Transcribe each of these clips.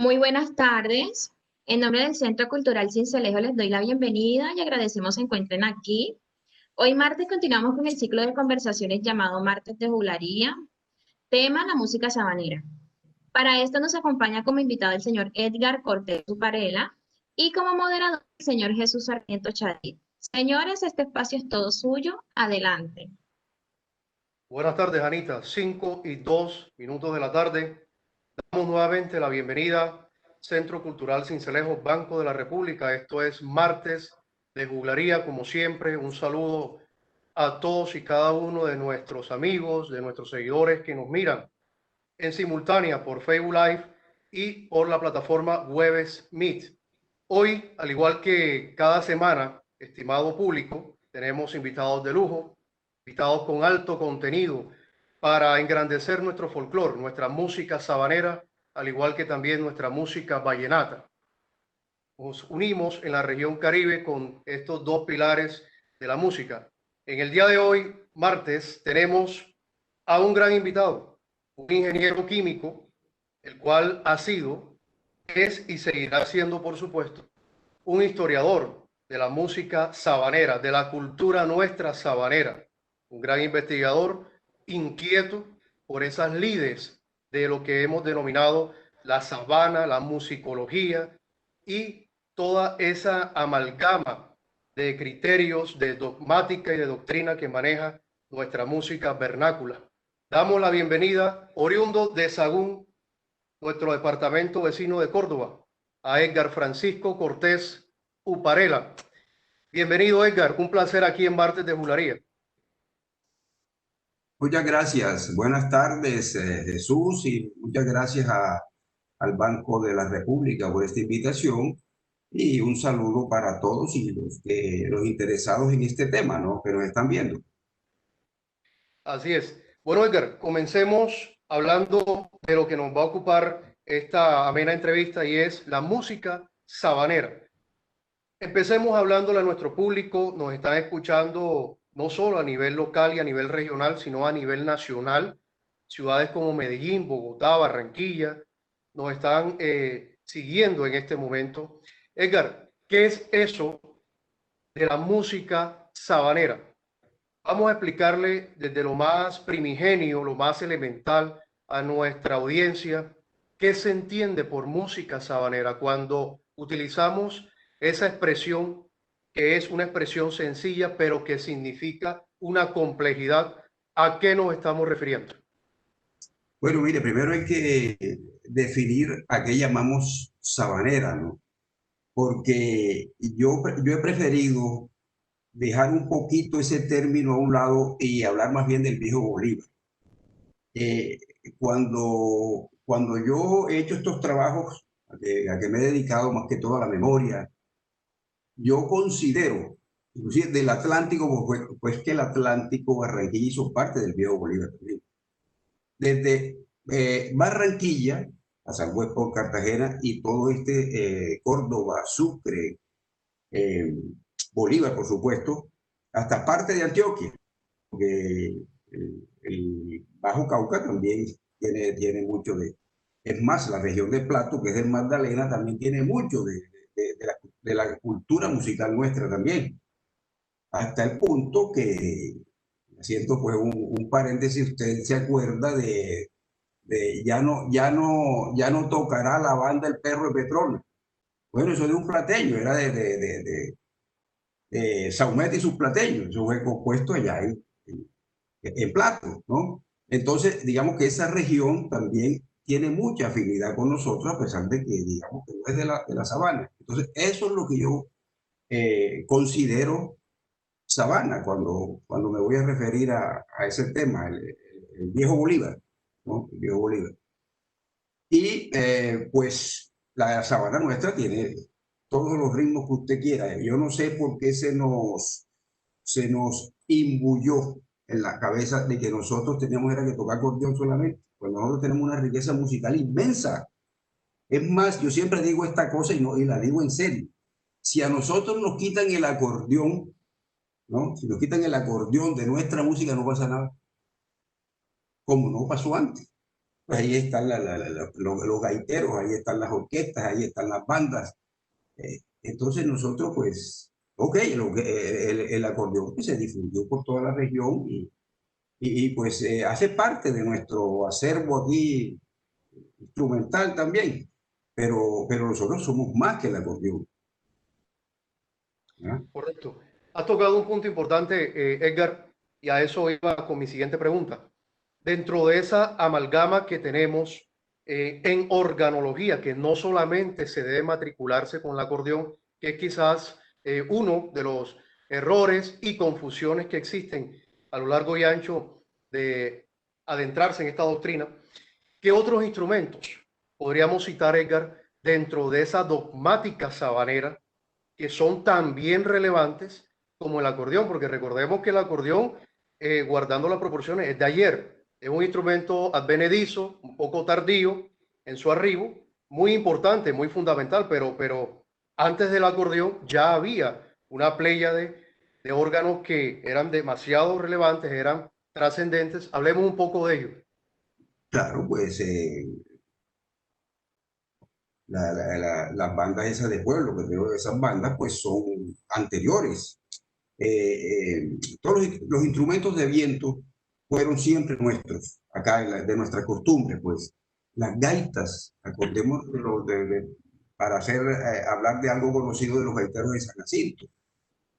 Muy buenas tardes. En nombre del Centro Cultural Cincelejo les doy la bienvenida y agradecemos se encuentren aquí. Hoy martes continuamos con el ciclo de conversaciones llamado Martes de Juglaría, tema la música sabanera. Para esto nos acompaña como invitado el señor Edgar Cortés Uparela y como moderador el señor Jesús Sarmiento Chadid. Señores, este espacio es todo suyo. Adelante. Buenas tardes, Anita. 5:02 de la tarde. Damos nuevamente la bienvenida Centro Cultural Cincelejo, Banco de la República. Esto es martes de juglaría, como siempre. Un saludo a todos y cada uno de nuestros amigos, de nuestros seguidores que nos miran en simultánea por Facebook Live y por la plataforma Webex Meet. Hoy, al igual que cada semana, estimado público, tenemos invitados de lujo, invitados con alto contenido para engrandecer nuestro folclore, nuestra música sabanera, al igual que también nuestra música vallenata. Nos unimos en la región Caribe con estos dos pilares de la música. En el día de hoy, martes, tenemos a un gran invitado, un ingeniero químico, el cual ha sido, es y seguirá siendo, por supuesto, un historiador de la música sabanera, de la cultura nuestra sabanera, un gran investigador inquieto por esas lides de lo que hemos denominado la sabana, la musicología y toda esa amalgama de criterios de dogmática y de doctrina que maneja nuestra música vernácula. Damos la bienvenida, oriundo de Sagún, nuestro departamento vecino de Córdoba, a Edgar Francisco Cortés Uparela. Bienvenido, Edgar. Un placer aquí en Martes de Juglaría. Muchas gracias. Buenas tardes, Jesús, y muchas gracias al Banco de la República por esta invitación y un saludo para todos y los interesados en este tema, ¿no? Que nos están viendo. Así es. Bueno, Edgar, comencemos hablando de lo que nos va a ocupar esta amena entrevista y es la música sabanera. Empecemos hablándole a nuestro público. Nos están escuchando no solo a nivel local y a nivel regional, sino a nivel nacional. Ciudades como Medellín, Bogotá, Barranquilla nos están siguiendo en este momento. Edgar, ¿qué es eso de la música sabanera? Vamos a explicarle desde lo más primigenio, lo más elemental a nuestra audiencia qué se entiende por música sabanera cuando utilizamos esa expresión que es una expresión sencilla pero que significa una complejidad. ¿A qué nos estamos refiriendo? Bueno, mire, primero hay que definir a qué llamamos sabanera, ¿no? Porque yo he preferido dejar un poquito ese término a un lado y hablar más bien del viejo Bolívar. Eh, cuando yo he hecho estos trabajos a que me he dedicado más que todo a la memoria, yo considero, inclusive del Atlántico, pues que el Atlántico Barranquilla hizo parte del viejo Bolívar también. Desde Barranquilla a San Juan por Cartagena y todo Córdoba, Sucre, eh, Bolívar, por supuesto, hasta parte de Antioquia, porque el Bajo Cauca también tiene mucho de... Es más, la región de Plato, que es del Magdalena, también tiene mucho de la cultura musical nuestra también. Hasta el punto que, siento pues un paréntesis, usted se acuerda ya no tocará la banda El Perro de Petróleo. Bueno, eso de un plateño, era de Saumet y sus plateños, eso fue compuesto allá en Plato, ¿no? Entonces, digamos que esa región también tiene mucha afinidad con nosotros, a pesar de que, digamos, que no es de la sabana. Entonces, eso es lo que yo considero sabana cuando me voy a referir a ese tema, el viejo Bolívar, ¿no? El viejo Bolívar. Y pues la sabana nuestra tiene todos los ritmos que usted quiera. Yo no sé por qué se nos imbuyó en la cabeza de que nosotros teníamos era que tocar acordeón solamente, cuando nosotros tenemos una riqueza musical inmensa. Es más, yo siempre digo esta cosa y la digo en serio. Si a nosotros nos quitan el acordeón, ¿no? Si nos quitan el acordeón de nuestra música, no pasa nada. Como no pasó antes. pues ahí están los gaiteros, ahí están las orquestas, ahí están las bandas. Entonces nosotros, pues, ok, el acordeón pues, se difundió por toda la región pues hace parte de nuestro acervo aquí instrumental también, pero nosotros somos más que el acordeón. ¿Ah? Correcto. Has tocado un punto importante, Edgar, y a eso iba con mi siguiente pregunta. Dentro de esa amalgama que tenemos en organología, que no solamente se debe matricularse con el acordeón, que es quizás uno de los errores y confusiones que existen a lo largo y ancho de adentrarse en esta doctrina, ¿qué otros instrumentos podríamos citar, Edgar, dentro de esa dogmática sabanera que son también relevantes como el acordeón? Porque recordemos que el acordeón, guardando las proporciones, es de ayer. Es un instrumento advenedizo, un poco tardío en su arribo, muy importante, muy fundamental, pero antes del acordeón ya había una pléyade de órganos que eran demasiado relevantes, eran trascendentes. Hablemos un poco de ello. Claro, pues las bandas esas de pueblo, que creo que esas bandas pues son anteriores. Todos los instrumentos de viento fueron siempre nuestros, acá de nuestra costumbre, pues. Las gaitas, acordemos para hablar de algo conocido de los gaiteros de San Jacinto,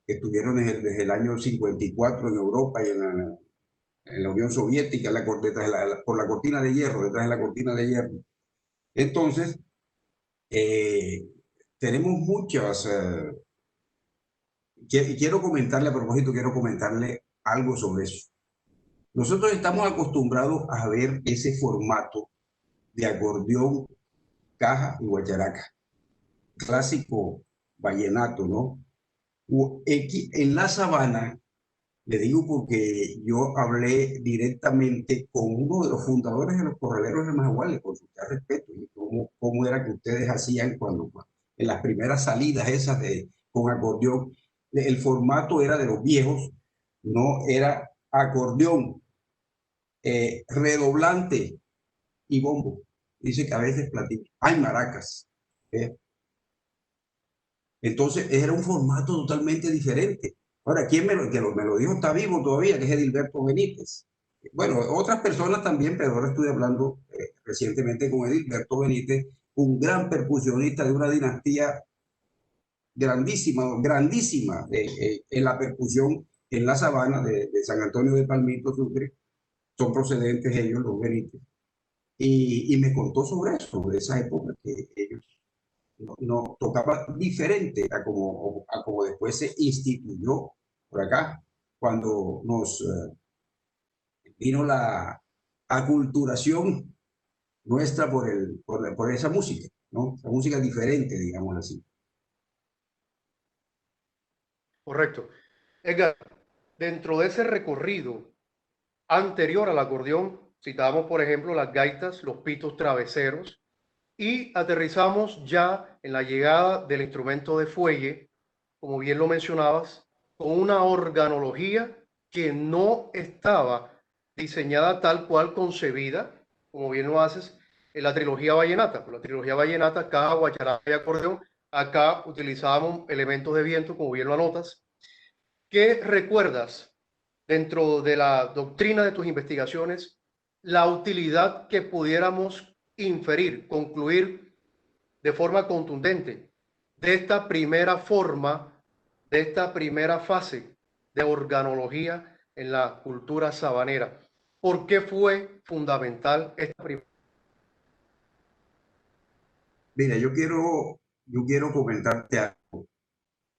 que estuvieron desde el año 54 en Europa y en la Unión Soviética, por la cortina de hierro, detrás de la cortina de hierro. Entonces, eh, tenemos muchas quiero comentarle, a propósito, quiero comentarle algo sobre eso. Nosotros estamos acostumbrados a ver ese formato de acordeón, caja y guacharaca, clásico vallenato, ¿no? En la sabana, le digo porque yo hablé directamente con uno de los fundadores de los corraleros de Majagual, le consulté al respecto, y cómo era que ustedes hacían cuando en las primeras salidas esas con acordeón. El formato era de los viejos, no era acordeón, redoblante y bombo. Dice que a veces platillo. Hay maracas. ¿Eh? Entonces era un formato totalmente diferente. Ahora, ¿quién me lo dijo? Está vivo todavía, que es Edilberto Benítez. Bueno, otras personas también, pero ahora estoy hablando recientemente con Edilberto Benítez, un gran percusionista de una dinastía grandísima, grandísima en la percusión en la sabana de San Antonio de Palmito, Sucre. Son procedentes ellos, los Benítez. Y me contó sobre eso, sobre esa época que ellos no tocaban diferente a como después se instituyó por acá, cuando nos vino la aculturación nuestra por esa música, ¿no? La música diferente, digamos así. Correcto. Edgar, dentro de ese recorrido anterior al acordeón, citábamos, por ejemplo, las gaitas, los pitos traveseros, y aterrizamos ya en la llegada del instrumento de fuelle, como bien lo mencionabas, con una organología que no estaba diseñada tal cual concebida, como bien lo haces, en la trilogía vallenata. Por la trilogía vallenata, caja, guacharaca y acordeón, acá utilizábamos elementos de viento, como bien lo anotas. ¿Qué recuerdas dentro de la doctrina de tus investigaciones, la utilidad que pudiéramos inferir, concluir de forma contundente de esta primera forma, de esta primera fase de organología en la cultura sabanera? ¿Por qué fue fundamental esta primera? Mira, yo quiero comentarte algo,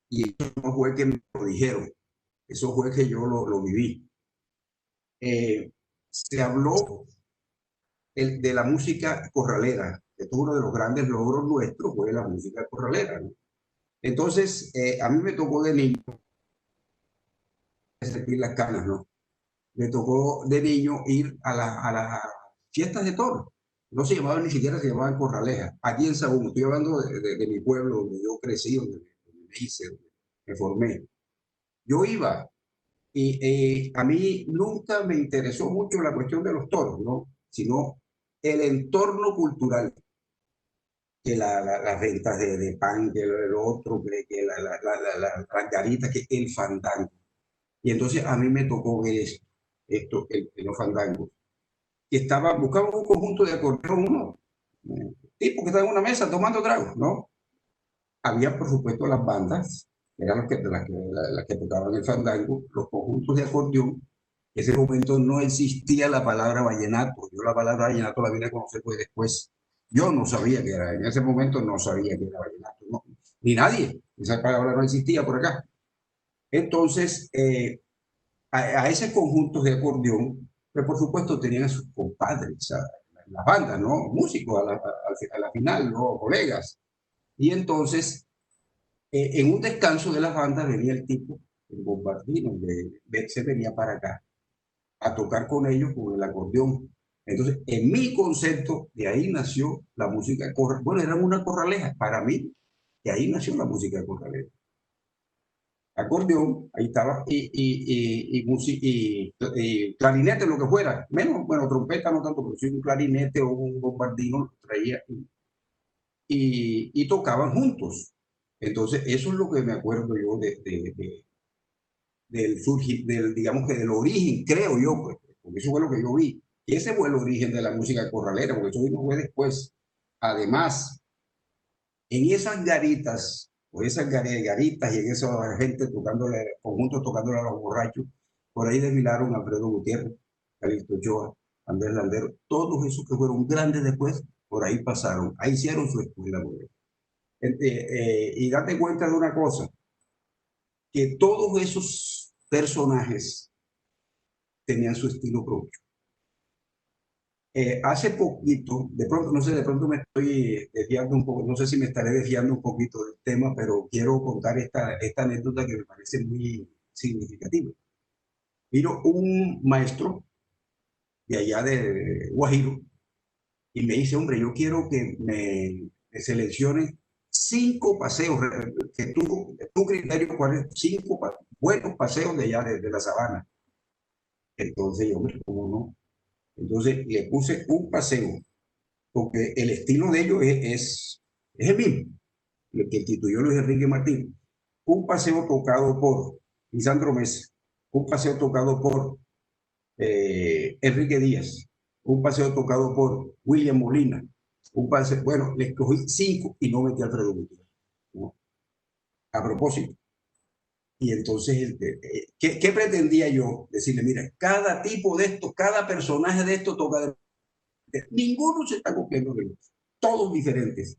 y eso no fue que me lo dijeron, eso fue que yo lo viví. Se habló de la música corralera. Esto es uno de los grandes logros nuestros, fue la música corralera, ¿no? Entonces, a mí me tocó de niño sentir las canas, ¿no? Me tocó de niño ir a las fiestas de toros. No se llamaban ni siquiera, se llamaban corralejas. Aquí en Saúl, estoy hablando de mi pueblo, donde yo crecí, donde me hice, donde me formé. Yo iba y a mí nunca me interesó mucho la cuestión de los toros, ¿no? Sino el entorno cultural, que las ventas de pan, que el otro, que las garitas, que el fandango. Y entonces a mí me tocó ver los fandangos. Que buscaba un conjunto de acordeón, uno, tipo que estaba en una mesa tomando tragos, ¿no? Había, por supuesto, las bandas, que eran las que tocaban el fandango, los conjuntos de acordeón. En ese momento no existía la palabra vallenato. Yo la palabra vallenato la vine a conocer pues después. Yo no sabía que era, en ese momento no sabía que era vallenato, no, ni nadie. Esa palabra no existía por acá. Entonces, a ese conjunto de acordeón, pues por supuesto tenían a sus compadres, a las bandas, ¿no? Músicos a la final, ¿no? Colegas. Y entonces, en un descanso de las bandas venía el tipo, el bombardino, se venía para acá a tocar con ellos con el acordeón. Entonces, en mi concepto, de ahí nació la música corraleja. Bueno, era una corraleja para mí, de ahí nació la música corraleja. Acordeón, ahí estaba, y clarinete, lo que fuera, menos, bueno, trompeta no tanto, pero sí un clarinete o un bombardino lo traía y tocaban juntos. Entonces, eso es lo que me acuerdo yo digamos que del origen, creo yo, pues, porque eso fue lo que yo vi. Y ese fue el origen de la música corralera, porque eso vino fue después. Además, en esas garitas, o esas garitas y en esa gente tocándole, conjuntos tocándole a los borrachos, por ahí desfilaron Alfredo Gutiérrez, Calixto Ochoa, Andrés Landero, todos esos que fueron grandes después, por ahí pasaron, ahí hicieron su escuela. Y date cuenta de una cosa, que todos esos personajes tenían su estilo propio. Hace poquito, de pronto, no sé, de pronto me estoy desviando un poco, no sé si me estaré desviando un poquito del tema, pero quiero contar esta anécdota que me parece muy significativa. Vino un maestro de allá de Guajiro y me dice, hombre, yo quiero que me selecciones 5 paseos, que tu criterio, ¿cuál es? 5 buenos paseos de allá de la sabana. Entonces yo, hombre, ¿cómo no? Entonces le puse un paseo, porque el estilo de ellos es el mismo, el que instituyó Luis Enrique Martín. Un paseo tocado por Lisandro Mesa, un paseo tocado por Enrique Díaz, un paseo tocado por William Molina, un paseo, bueno, le escogí 5 y no metí a Alfredo Gutiérrez, ¿no? A propósito. Y entonces, ¿qué pretendía yo? Decirle, mira, cada tipo de esto, cada personaje de esto toca de... Ninguno se está copiando de otro, todos diferentes.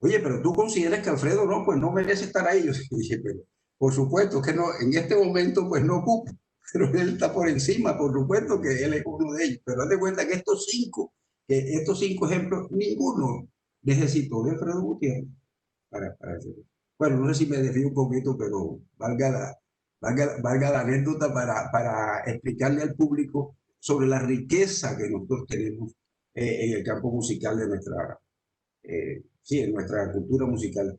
Oye, pero tú consideras que Alfredo no, pues no merece estar ahí. Yo dije, pero por supuesto que no, en este momento pues no ocupa, pero él está por encima, por supuesto que él es uno de ellos. Pero haz de cuenta que estos cinco ejemplos, ninguno necesitó de Alfredo Gutiérrez para hacerlo. Bueno, no sé si me desvío un poquito, pero valga la anécdota para explicarle al público sobre la riqueza que nosotros tenemos en el campo musical de sí, en nuestra cultura musical.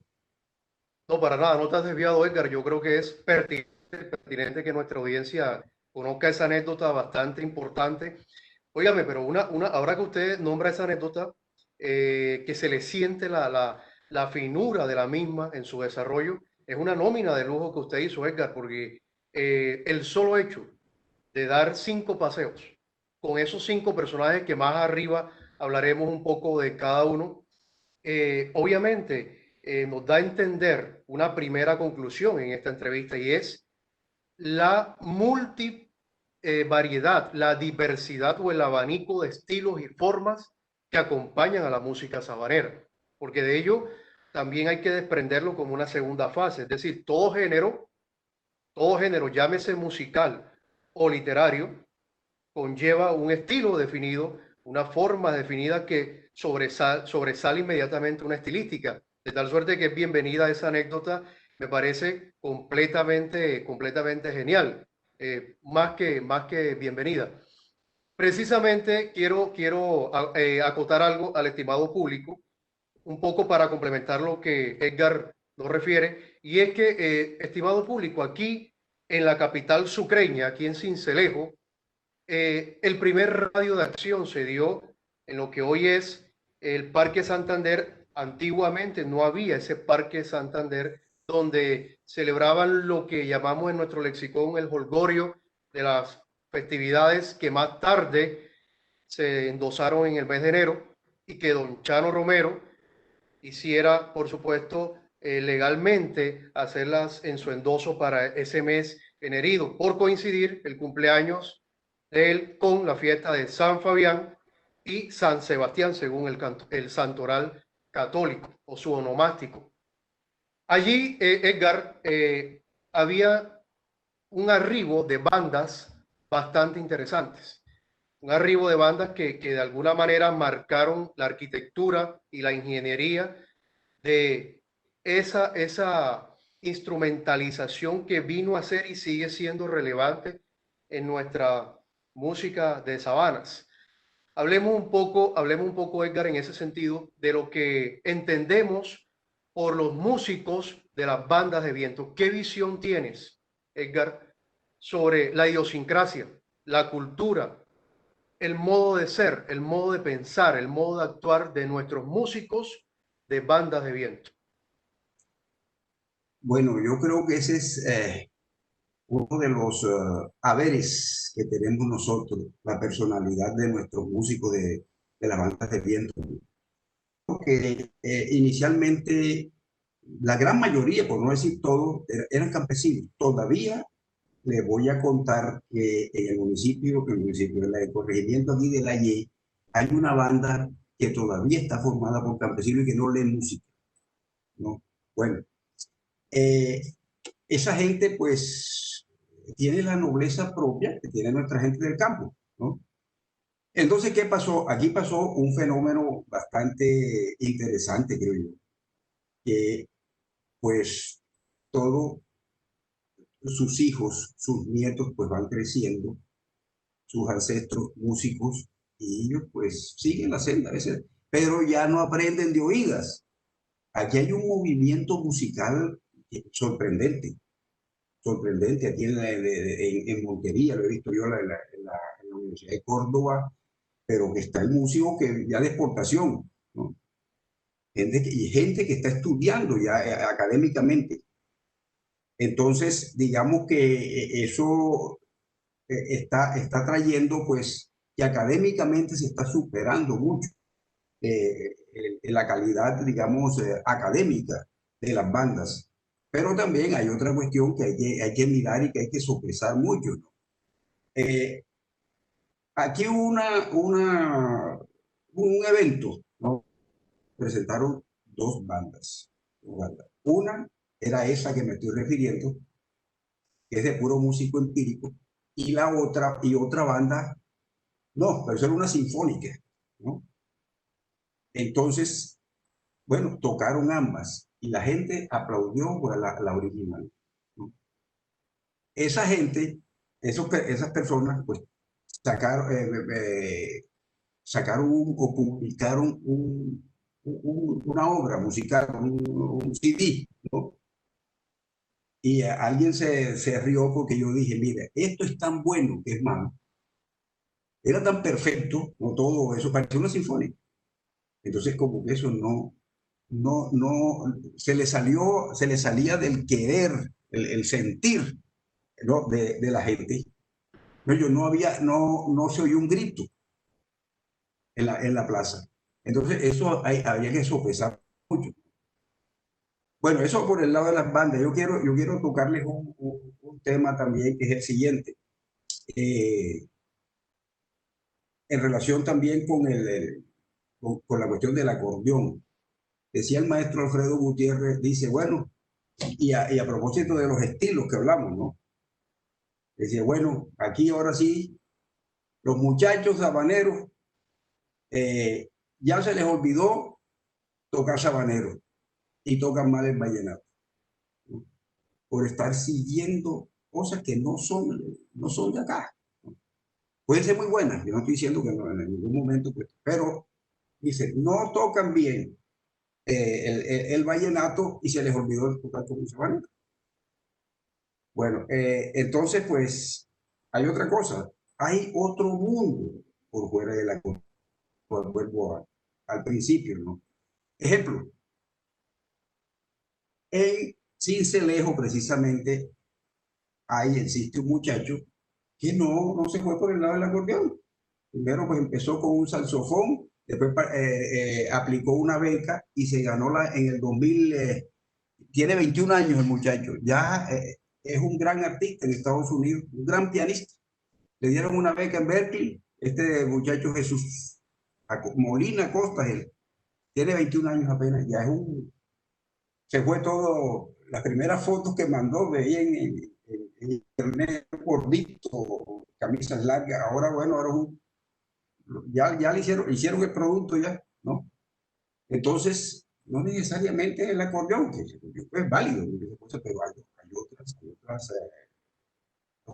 No, para nada, no te has desviado, Edgar. Yo creo que es pertinente que nuestra audiencia conozca esa anécdota bastante importante. Óigame, pero ahora que usted nombra esa anécdota, que se le siente la finura de la misma en su desarrollo, es una nómina de lujo que usted hizo, Edgar, porque el solo hecho de dar 5 paseos con esos 5 personajes que más arriba hablaremos un poco de cada uno, obviamente nos da a entender una primera conclusión en esta entrevista y es la variedad, la diversidad o el abanico de estilos y formas que acompañan a la música sabanera, porque de ello también hay que desprenderlo como una segunda fase, es decir, todo género, llámese musical o literario, conlleva un estilo definido, una forma definida que sobresale inmediatamente una estilística, de tal suerte que es bienvenida esa anécdota, me parece completamente genial, más que bienvenida. Precisamente quiero acotar algo al estimado público, un poco para complementar lo que Edgar nos refiere, y es que, estimado público, aquí en la capital sucreña, aquí en Sincelejo, el primer radio de acción se dio en lo que hoy es el Parque Santander. Antiguamente no había ese Parque Santander donde celebraban lo que llamamos en nuestro lexicón el jolgorio de las festividades que más tarde se endosaron en el mes de enero y que don Chano Romero hiciera, por supuesto, legalmente hacerlas en su endoso para ese mes enerido, por coincidir el cumpleaños de él con la fiesta de San Fabián y San Sebastián, según el santoral católico o su onomástico. Allí, Edgar, había un arribo de bandas bastante interesantes, un arribo de bandas que de alguna manera marcaron la arquitectura y la ingeniería de esa instrumentalización que vino a ser y sigue siendo relevante en nuestra música de sabanas. Hablemos un poco, Edgar, en ese sentido, de lo que entendemos por los músicos de las bandas de viento. ¿Qué visión tienes, Edgar, sobre la idiosincrasia, la cultura, el modo de ser, el modo de pensar, el modo de actuar de nuestros músicos de bandas de viento? Bueno, yo creo que ese es uno de los haberes que tenemos nosotros, la personalidad de nuestros músicos de las bandas de viento. Porque inicialmente la gran mayoría, por no decir todos, eran campesinos. Todavía les voy a contar que en el municipio del corregimiento aquí de la Y, hay una banda que todavía está formada por campesinos y que no leen música, ¿no? Bueno, eh, esa gente pues tiene la nobleza propia que tiene nuestra gente del campo, ¿no? Entonces, ¿qué pasó? Aquí pasó un fenómeno bastante interesante, creo yo, que pues todos sus hijos, sus nietos pues van creciendo, sus ancestros músicos, y ellos pues siguen la senda, pero ya no aprenden de oídas. Aquí hay un movimiento musical sorprendente, sorprendente. Aquí en Montería, lo he visto yo en la Universidad de Córdoba, pero que está el músico que ya de exportación, ¿no? Y gente que está estudiando ya académicamente. Entonces, digamos que eso está trayendo, pues, que académicamente se está superando mucho la calidad, digamos, académica de las bandas. Pero también hay otra cuestión que hay que mirar y que hay que sopesar mucho, ¿no? Aquí hubo un evento, ¿no? Presentaron dos bandas. Una era esa que me estoy refiriendo, que es de puro músico empírico, y otra banda, no, pero eso era una sinfónica, ¿no? Entonces, bueno, tocaron ambas y la gente aplaudió por la original, ¿no? Esa gente, esas personas, pues sacaron, o publicaron una obra musical, un CD, ¿no? Y alguien se rió porque yo dije, mira, esto es tan bueno que es malo, era tan perfecto, no todo eso, parecía una sinfonía. Entonces, como que eso no, se le salía del querer, el sentir, ¿no? de la gente. No, no se oyó un grito en la plaza. Entonces, eso había que sopesar mucho. Bueno, eso por el lado de las bandas. Yo quiero tocarles un tema también que es el siguiente. Eh, en relación también con la cuestión del acordeón. Decía el maestro Alfredo Gutiérrez, dice, bueno, y a propósito de los estilos que hablamos, ¿no? Decía, bueno, aquí ahora sí, los muchachos habaneros ya se les olvidó tocar sabanero y tocan mal el vallenato, ¿no? Por estar siguiendo cosas que no son de acá, ¿no? Pueden ser muy buenas, yo no estoy diciendo que no, en ningún momento, pues, pero dice, no tocan bien el vallenato y se les olvidó tocar con un sabanero. Bueno, entonces, pues, hay otra cosa. Hay otro mundo por fuera de la costa. vuelvo al principio, ¿no? Ejemplo, en Sincelejo precisamente existe un muchacho que no se fue por el lado del acordeón. Primero pues empezó con un saxofón, después aplicó una beca y se ganó en el 2000, tiene 21 años el muchacho, ya es un gran artista en Estados Unidos, un gran pianista. Le dieron una beca en Berkeley, este muchacho Jesús Molina Costa, él tiene 21 años apenas, ya es se fue todo, las primeras fotos que mandó, veía en internet, gordito, camisas largas, ahora bueno, ya le hicieron el producto ya, ¿no? Entonces, no necesariamente el acordeón, que es válido, pero hay otros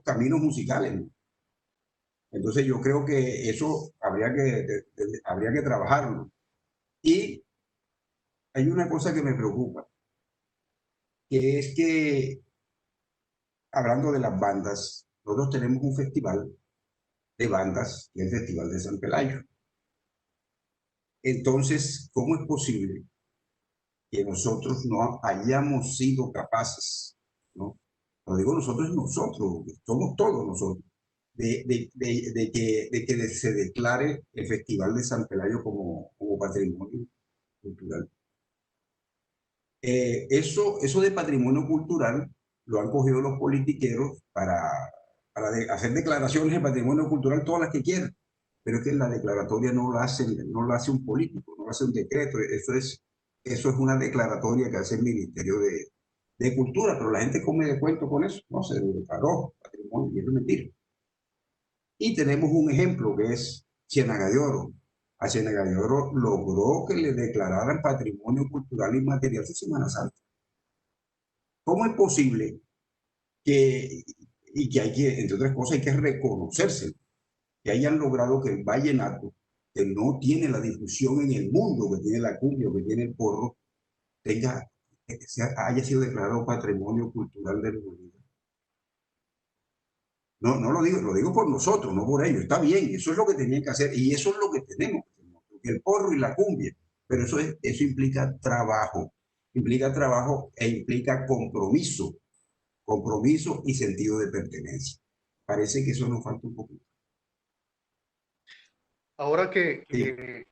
caminos musicales, ¿no? Entonces yo creo que eso habría que trabajarlo. Y hay una cosa que me preocupa, que es que, hablando de las bandas, nosotros tenemos un festival de bandas, que es el Festival de San Pelayo. Entonces, ¿cómo es posible que nosotros no hayamos sido capaces, ¿no? No digo nosotros, somos todos nosotros, de que se declare el Festival de San Pelayo como patrimonio cultural? Eso de patrimonio cultural lo han cogido los politiqueros para hacer declaraciones de patrimonio cultural, todas las que quieran, pero es que la declaratoria no la hace un político, no la hace un decreto, eso es una declaratoria que hace el Ministerio de Cultura, pero la gente come de cuento con eso, no se declaró patrimonio, y eso es mentira. Y tenemos un ejemplo que es Ciénaga de Oro. A Ciénaga de Oro logró que le declararan patrimonio cultural inmaterial su Semana Santa. ¿Cómo es posible y que hay que, entre otras cosas, hay que reconocerse, que hayan logrado que el vallenato, que no tiene la difusión en el mundo que tiene la cumbia, que tiene el porro, haya sido declarado patrimonio cultural de la humanidad? No, no lo digo por nosotros, no por ellos. Está bien, eso es lo que tenían que hacer y eso es lo que tenemos que hacer, el porro y la cumbia. Pero eso implica trabajo e implica compromiso y sentido de pertenencia. Parece que eso nos falta un poquito. Ahora que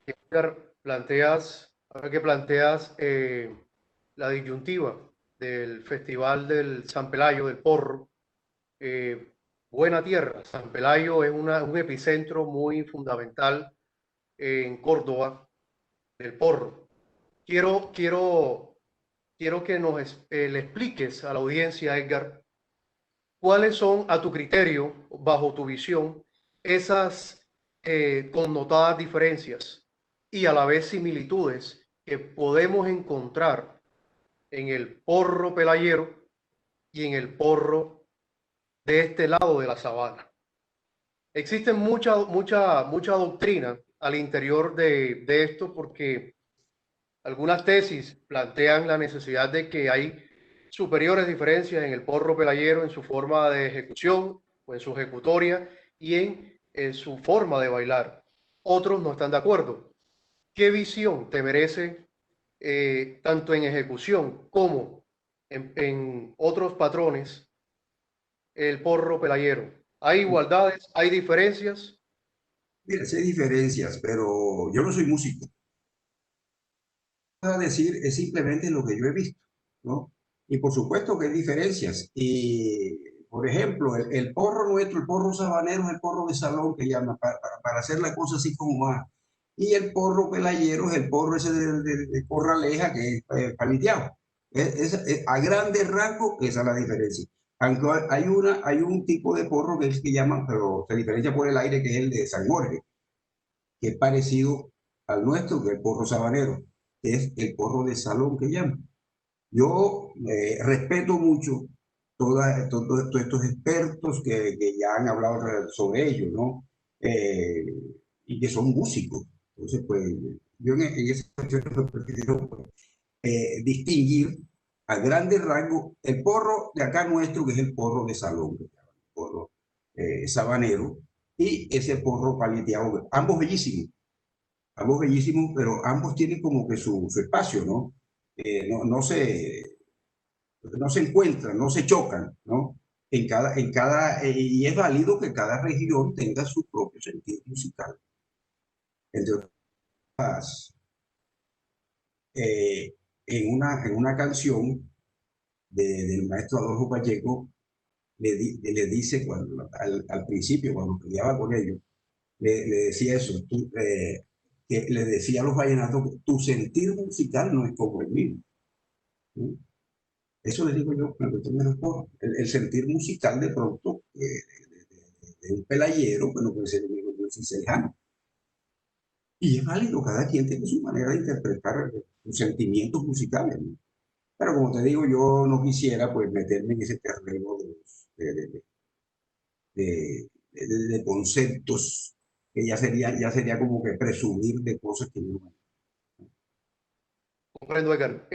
planteas la disyuntiva del Festival del San Pelayo, del porro, buena tierra. San Pelayo es un epicentro muy fundamental en Córdoba del porro. Quiero que le expliques a la audiencia, Edgar, cuáles son, a tu criterio, bajo tu visión, esas connotadas diferencias y a la vez similitudes que podemos encontrar en el porro pelayero y en el porro de este lado de la sabana. Existe mucha doctrina al interior de esto, porque algunas tesis plantean la necesidad de que hay superiores diferencias en el porro pelayero en su forma de ejecución o en su ejecutoria y en su forma de bailar. Otros no están de acuerdo. ¿Qué visión te merece, tanto en ejecución como en otros patrones, el porro pelayero? ¿Hay igualdades? ¿Hay diferencias? Mira, sí hay diferencias, pero yo no soy músico. Lo que voy a decir es simplemente lo que yo he visto, ¿no? Y por supuesto que hay diferencias. Y, por ejemplo, el porro nuestro, el porro sabanero es el porro de salón que llama, para hacer la cosa así como más. Y el porro pelayero es el porro ese de corraleja, que es paliteado. A grandes rasgos, esa es la diferencia. Aunque hay un tipo de porro que es que llaman, pero se diferencia por el aire, que es el de San Jorge, que es parecido al nuestro, que es el porro sabanero, que es el porro de salón que llaman. Yo respeto mucho todos estos expertos que ya han hablado sobre ello, ¿no? Y que son músicos. Entonces, pues, yo en esa cuestión prefiero distinguir a grandes rasgos el porro de acá nuestro, que es el porro de salón, el porro sabanero, y ese porro paleteado, ambos bellísimos. ambos bellísimos, pero ambos tienen como que su espacio, ¿no? No se encuentran, no se chocan, ¿no? Y es válido que cada región tenga su propio sentido musical. Entre otras, eh, en una canción del maestro Adolfo Pacheco, le dice al principio, cuando peleaba con ellos, le decía eso, que le decía a los vallenatos, tu sentir musical no es como el mío, ¿no? Eso le digo yo, en cuestión de los coros. El sentir musical de pronto de un pelayero, que no puede ser el mismo de un cincejano. Y es válido, cada quien tiene su manera de interpretar sus sentimientos musicales, ¿no? Pero como te digo, yo no quisiera pues meterme en ese terreno de conceptos que ya sería como que presumir de cosas que no. Comprendo, Edgar.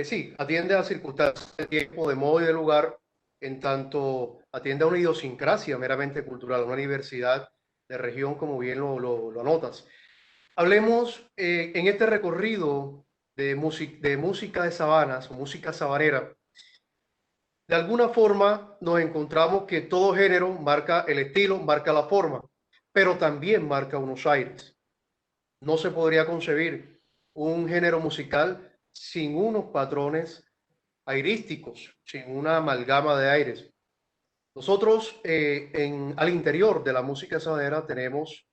Sí, atiende a circunstancias de tiempo, de modo y de lugar, en tanto atiende a una idiosincrasia meramente cultural, una diversidad de región, como bien lo anotas. Hablemos en este recorrido de música de sabanas o música sabanera. De alguna forma nos encontramos que todo género marca el estilo, marca la forma, pero también marca unos aires. No se podría concebir un género musical sin unos patrones airísticos, sin una amalgama de aires. Nosotros al interior de la música sabanera tenemos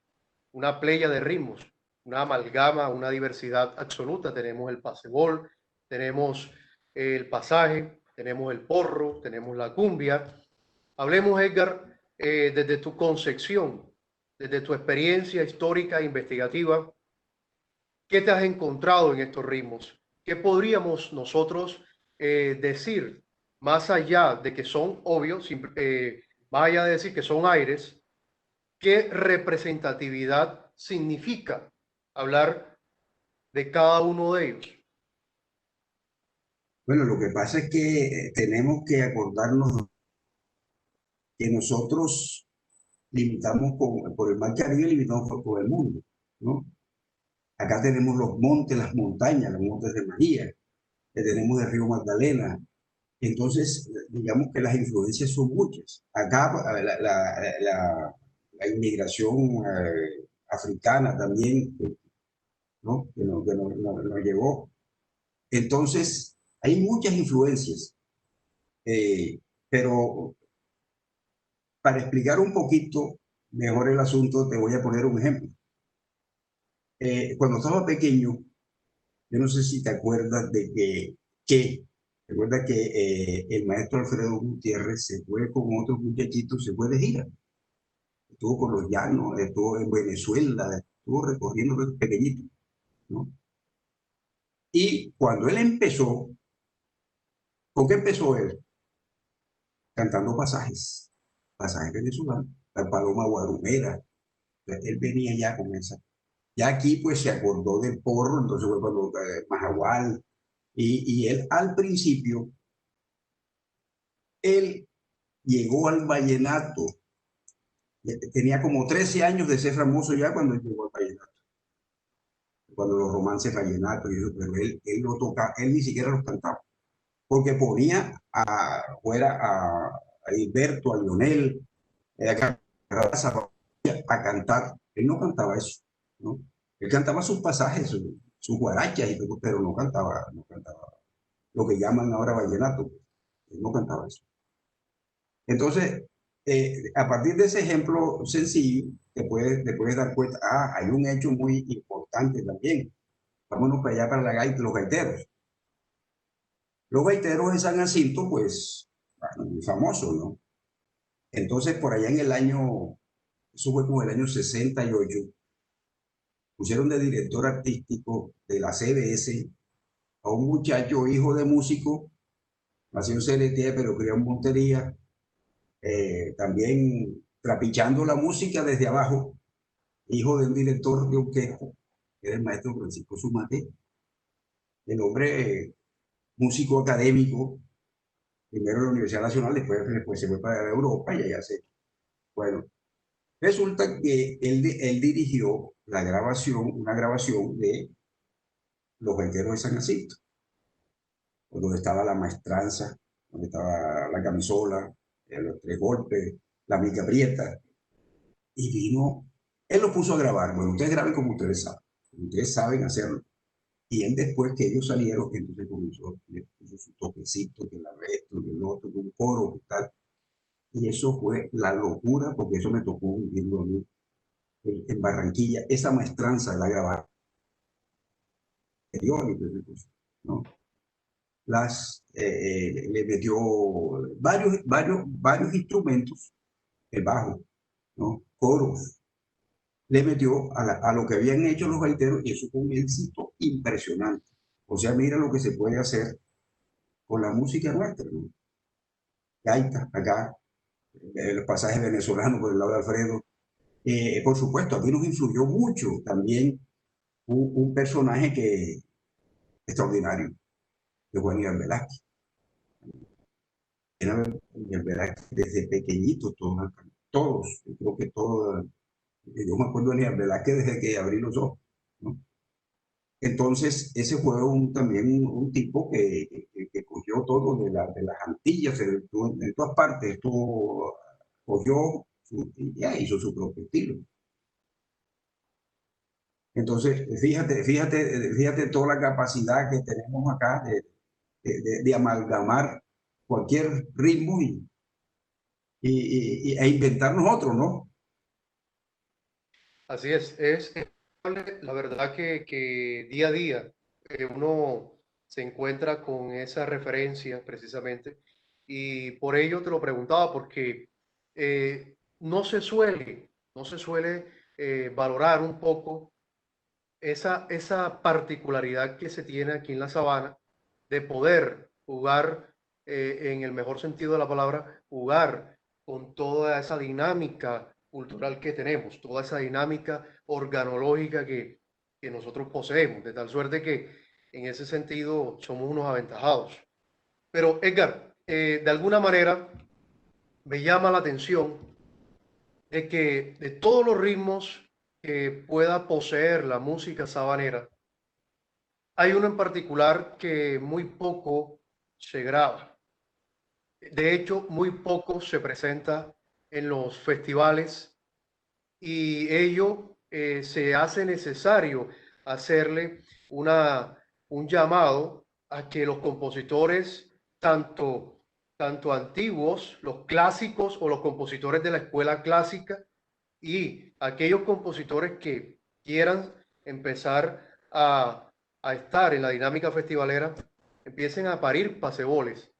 una playa de ritmos, una amalgama, una diversidad absoluta. Tenemos el pasebol, tenemos el pasaje, tenemos el porro, tenemos la cumbia. Hablemos, Edgar, desde tu concepción, desde tu experiencia histórica e investigativa, ¿qué te has encontrado en estos ritmos? ¿Qué podríamos nosotros decir, más allá de que son obvios, más allá de decir que son aires, qué representatividad significa hablar de cada uno de ellos? Bueno, lo que pasa es que tenemos que acordarnos que nosotros por el Mar Caribe limitamos con el mundo, ¿no? Acá tenemos los montes, las montañas, los montes de María, que tenemos el río Magdalena. Entonces, digamos que las influencias son muchas. Acá la inmigración africana también, ¿no? Nos llegó. Entonces, hay muchas influencias, pero para explicar un poquito mejor el asunto, te voy a poner un ejemplo. Cuando estaba pequeño, yo no sé si te acuerdas recuerda que el maestro Alfredo Gutiérrez se fue con otros muchachitos, se fue de gira. Estuvo por los llanos, estuvo en Venezuela, estuvo recorriendo los pequeñitos, ¿no? Y cuando él empezó, ¿con qué empezó él? Cantando pasajes venezolanos, la Paloma Guarumera. Él venía ya con esa. Ya aquí pues se acordó del porro, entonces fue cuando Majagual, y él al principio, él llegó al vallenato, tenía como 13 años de ser famoso ya cuando llegó al vallenato, cuando los romances vallenatos y eso, pero él lo tocaba, él ni siquiera los cantaba, porque ponía a Hilberto, a Lionel, a cantar. Él no cantaba eso, ¿no? Él cantaba sus pasajes, sus guarachas, pero no cantaba lo que llaman ahora vallenato. Él no cantaba eso. Entonces, a partir de ese ejemplo sencillo, te puedes dar cuenta, hay un hecho muy importante también. Vámonos para allá, para la gaita, los gaiteros. Los gaiteros de San Jacinto, pues, bueno, muy famosos, ¿no? Entonces, por allá en el año, eso fue como el año 68, pusieron de director artístico de la CBS a un muchacho, hijo de músico, nació en CNT, pero crió en Montería, también trapichando la música desde abajo, hijo de un director de orquesta, que era el maestro Francisco Sumate, el hombre músico académico, primero en la Universidad Nacional, después se fue para Europa y allá se, bueno, Resulta que él dirigió la grabación, una grabación de Los Gaiteros de San Jacinto, donde estaba la maestranza, donde estaba la camisola, los tres golpes, la mica prieta, y vino, él lo puso a grabar. Bueno, ustedes graben como ustedes saben hacerlo. Y él después que ellos salieron, entonces comenzó, le puso su toquecito, que el arresto, que el otro, que un coro, que tal. Y eso fue la locura, porque eso me tocó vivirlo a mí en Barranquilla, esa maestranza de la grabación, ¿no? Le metió varios instrumentos, el bajo, ¿no? Coros, le metió a lo que habían hecho los gaiteros y eso fue un éxito impresionante. O sea, mira lo que se puede hacer con la música nuestra, ¿no? Gaita, acá, los pasajes venezolanos por el lado de Alfredo. Por supuesto, aquí nos influyó mucho también un personaje que extraordinario, de Juan Miguel Velázquez. Era Miguel Velázquez desde pequeñito, todos, yo creo que todos, yo me acuerdo de Miguel Velázquez desde que abrí los ojos, ¿no? Entonces, ese fue también un tipo que cogió todo de las Antillas, en todas partes, cogió y ya hizo su propio estilo. Entonces, fíjate toda la capacidad que tenemos acá de amalgamar cualquier ritmo e inventarnos otro, ¿no? Así es la verdad que día a día uno se encuentra con esa referencia precisamente y por ello te lo preguntaba porque no se suele valorar un poco esa particularidad que se tiene aquí en la sabana de poder jugar en el mejor sentido de la palabra, jugar con toda esa dinámica cultural que tenemos, toda esa dinámica organológica que nosotros poseemos, de tal suerte que en ese sentido somos unos aventajados. Pero Edgar, de alguna manera me llama la atención de que de todos los ritmos que pueda poseer la música sabanera, hay uno en particular que muy poco se graba. De hecho, muy poco se presenta en los festivales y ello se hace necesario hacerle un llamado a que los compositores, tanto antiguos, los clásicos o los compositores de la escuela clásica y aquellos compositores que quieran empezar a estar en la dinámica festivalera, empiecen a parir paseboles.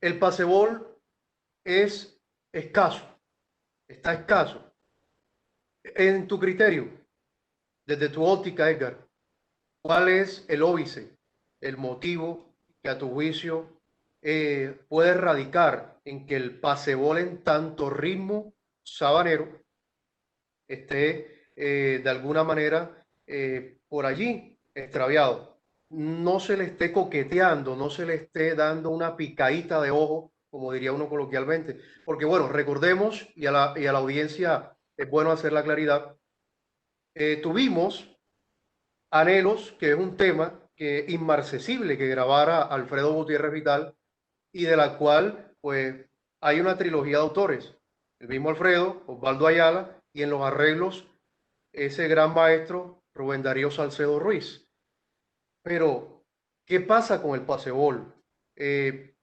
El pasebol es escaso, está escaso. En tu criterio, desde tu óptica, Edgar, ¿cuál es el óbice, el motivo que a tu juicio puede radicar en que el pasebol en tanto ritmo sabanero esté de alguna manera por allí extraviado? No se le esté coqueteando, no se le esté dando una picadita de ojo, como diría uno coloquialmente. Porque bueno, recordemos, y a la audiencia es bueno hacer la claridad, tuvimos Anhelos, que es un tema que inmarcesible que grabara Alfredo Gutiérrez Vidal y de la cual pues hay una trilogía de autores, el mismo Alfredo, Osvaldo Ayala y en los arreglos ese gran maestro Rubén Darío Salcedo Ruiz. Pero, ¿qué pasa con el pasebol?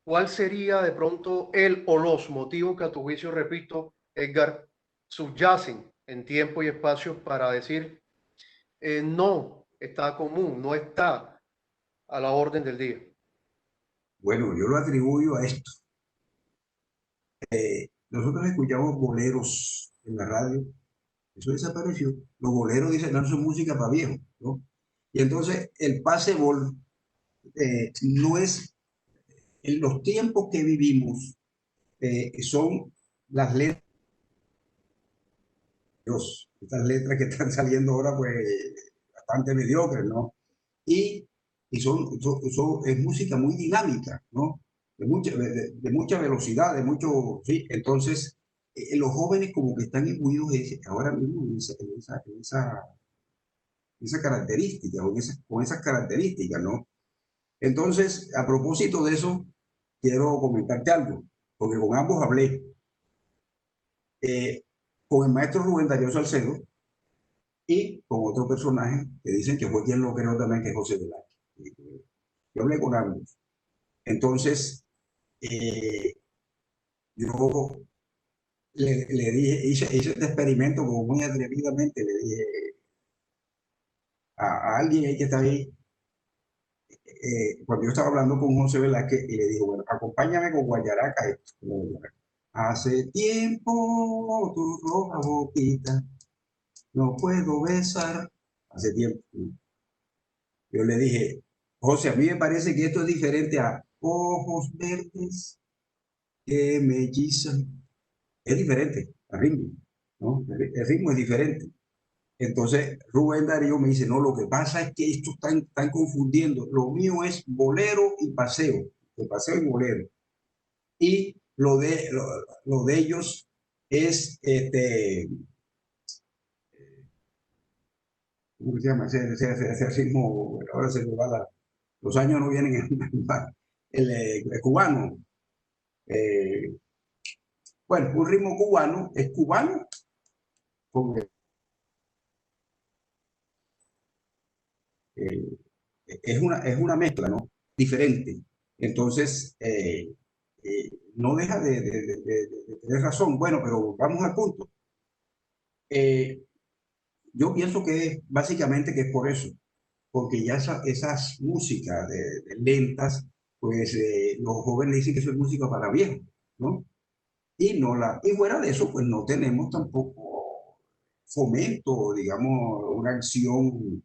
¿Cuál sería de pronto el o los motivos que a tu juicio, repito, Edgar, subyacen en tiempo y espacio para decir no está común, no está a la orden del día? Bueno, yo lo atribuyo a esto. Nosotros escuchamos boleros en la radio, eso desapareció. Los boleros dicen, no, son música para viejos, ¿no? Y entonces el pasebol no es, en los tiempos que vivimos, son las letras, estas letras que están saliendo ahora, pues bastante mediocres, ¿no? Y, es música muy dinámica, ¿no? De mucha velocidad, sí. Entonces, los jóvenes como que están imbuidos ahora mismo esa característica, con esas características, ¿no? Entonces, a propósito de eso, quiero comentarte algo, porque con ambos hablé. Con el maestro Rubén Darío Salcedo y con otro personaje que dicen que fue quien lo creó también, que es José Velázquez. Yo hablé con ambos. Entonces, yo le dije, hice este experimento como muy atrevidamente, le dije a alguien ahí que está ahí, cuando yo estaba hablando con José Velázquez, y le dije, bueno, acompáñame con Guayaraca. Hace tiempo tu roja boquita no puedo besar. Hace tiempo. Yo le dije, José, a mí me parece que esto es diferente a ojos verdes que me hechizan. Es diferente al ritmo, ¿no? El ritmo es diferente. Entonces Rubén Darío me dice, no, lo que pasa es que esto están confundiendo. Lo mío es bolero y paseo, de paseo y bolero. Y lo de ellos es, ¿cómo se llama? Ese ritmo, ahora se me va los años no vienen. El cubano. Eh, bueno, un ritmo cubano es cubano, porque, eh, es una mezcla, ¿no? Diferente. Entonces, no deja de tener razón. Bueno, pero vamos al punto. Eh, yo pienso que básicamente que es por eso, porque ya esas músicas de lentas, pues los jóvenes dicen que eso es música para viejos, ¿no? Y fuera de eso, pues no tenemos tampoco fomento, digamos, una acción,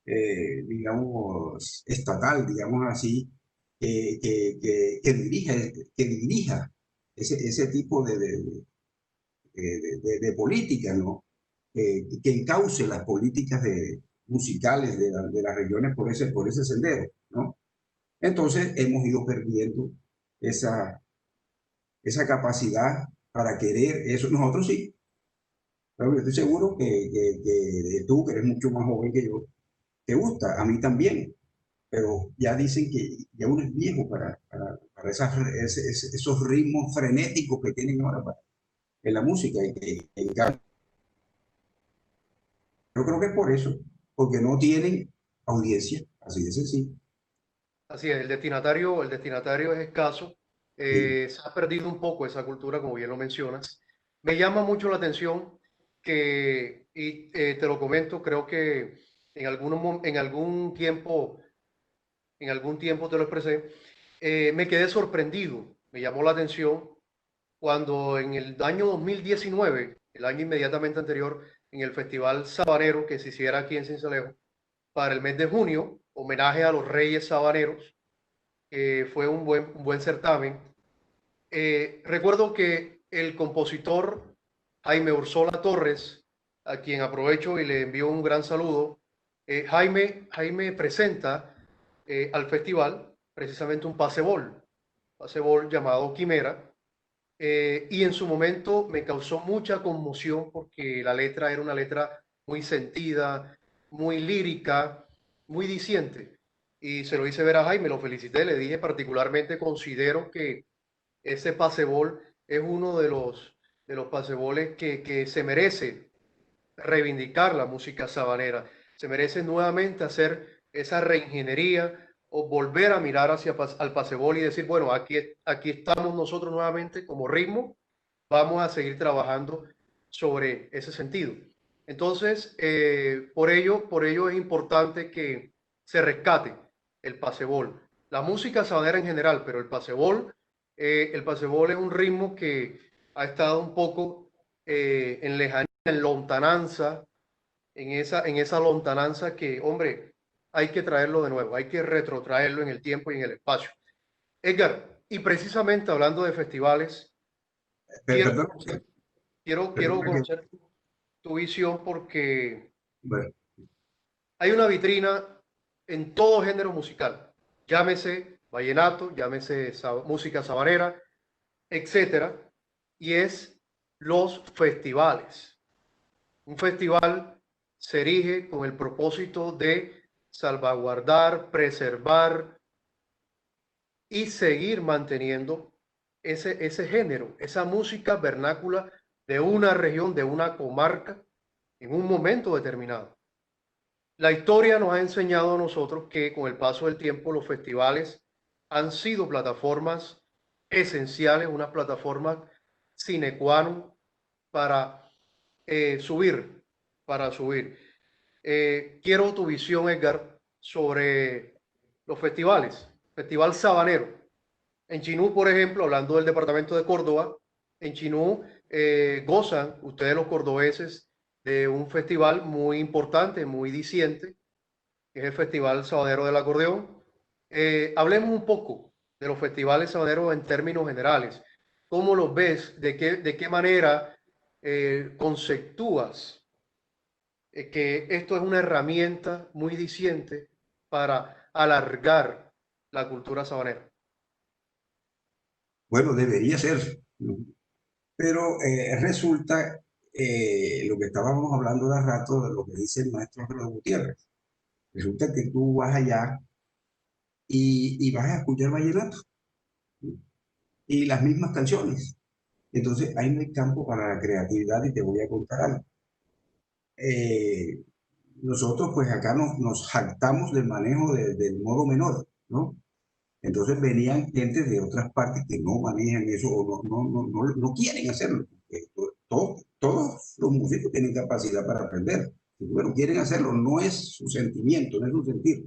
digamos, estatal, digamos así, que dirija ese tipo de políticas, ¿no? Que encauce las políticas musicales de las regiones por ese sendero, ¿no? Entonces hemos ido perdiendo esa, esa capacidad para querer eso. Nosotros sí, pero yo estoy seguro que tú, que eres mucho más joven que yo, te gusta, a mí también, pero ya dicen que ya uno es viejo para esos ritmos frenéticos que tienen ahora en la música. Yo creo que es por eso, porque no tienen audiencia, así de sencillo. Así es, el destinatario es escaso. Sí, Se ha perdido un poco esa cultura, como bien lo mencionas. Me llama mucho la atención te lo comento, creo que en algún tiempo te lo expresé, me quedé sorprendido, me llamó la atención cuando en el año 2019, el año inmediatamente anterior, en el Festival Sabanero que se hiciera aquí en Sincelejo, para el mes de junio, homenaje a los Reyes Sabaneros, fue un buen certamen. Recuerdo que el compositor Jaime Ursola Torres, a quien aprovecho y le envío un gran saludo, Jaime presenta al festival precisamente un pasebol llamado Quimera, y en su momento me causó mucha conmoción porque la letra era una letra muy sentida, muy lírica, muy diciente. Y se lo hice ver a Jaime, lo felicité, le dije particularmente considero que ese pasebol es uno de los paseboles que se merece reivindicar la música sabanera, se merece nuevamente hacer esa reingeniería o volver a mirar al pasebol y decir, bueno, aquí estamos nosotros nuevamente como ritmo, vamos a seguir trabajando sobre ese sentido. Entonces, por ello es importante que se rescate el pasebol, la música sabanera en general, pero el pasebol es un ritmo que ha estado un poco en lejanía, en lontananza, en esa lontananza que, hombre, hay que traerlo de nuevo, hay que retrotraerlo en el tiempo y en el espacio. Edgar, y precisamente hablando de festivales, quiero perdón, conocer, quiero perdón, conocer tu visión porque bueno, hay una vitrina en todo género musical, llámese vallenato, llámese música sabanera, etcétera, y es los festivales. Un festival se erige con el propósito de salvaguardar, preservar y seguir manteniendo ese género, esa música vernácula de una región, de una comarca, en un momento determinado. La historia nos ha enseñado a nosotros que con el paso del tiempo los festivales han sido plataformas esenciales, unas plataformas sine qua non para subir, para subir. Quiero tu visión, Edgar, sobre los festivales. Festival Sabanero. En Chinú, por ejemplo, hablando del departamento de Córdoba, en Chinú gozan ustedes los cordobeses de un festival muy importante, muy diciente, que es el Festival Sabanero del Acordeón. Hablemos un poco de los festivales sabaneros en términos generales. ¿Cómo los ves? De qué manera conceptúas que esto es una herramienta muy diciente para alargar la cultura sabanera? Bueno, debería ser, ¿no? Pero resulta lo que estábamos hablando de rato de lo que dice el maestro Carlos Gutiérrez. Resulta que tú vas allá y vas a escuchar vallenato, ¿no? Y las mismas canciones. Entonces, ahí no hay campo para la creatividad y te voy a contar algo. Eh, Nosotros, pues acá nos jactamos del manejo del modo menor, ¿no? Entonces venían gente de otras partes que no manejan eso o no quieren hacerlo. Todos los músicos tienen capacidad para aprender. Y bueno, quieren hacerlo, no es su sentimiento, no es su sentir.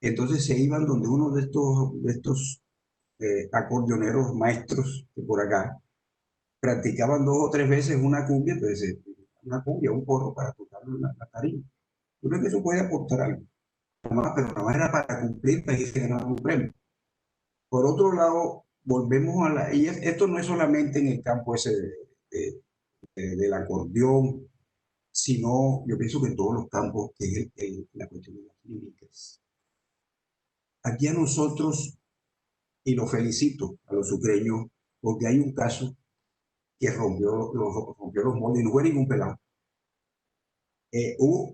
Entonces se iban donde uno de estos acordeoneros maestros que por acá practicaban 2 o 3 veces una cumbia, entonces una cumbia, un porro para tocarlo en la tarima. Yo creo que eso puede aportar algo, pero no era para cumplir, para irse a ganar un premio. Por otro lado, volvemos a la... Y esto no es solamente en el campo ese del acordeón, sino yo pienso que en todos los campos, que es la cuestión de las líricas. Aquí a nosotros, y lo felicito a los sucreños, porque hay un caso que rompió los moldes y no fue ningún pelado.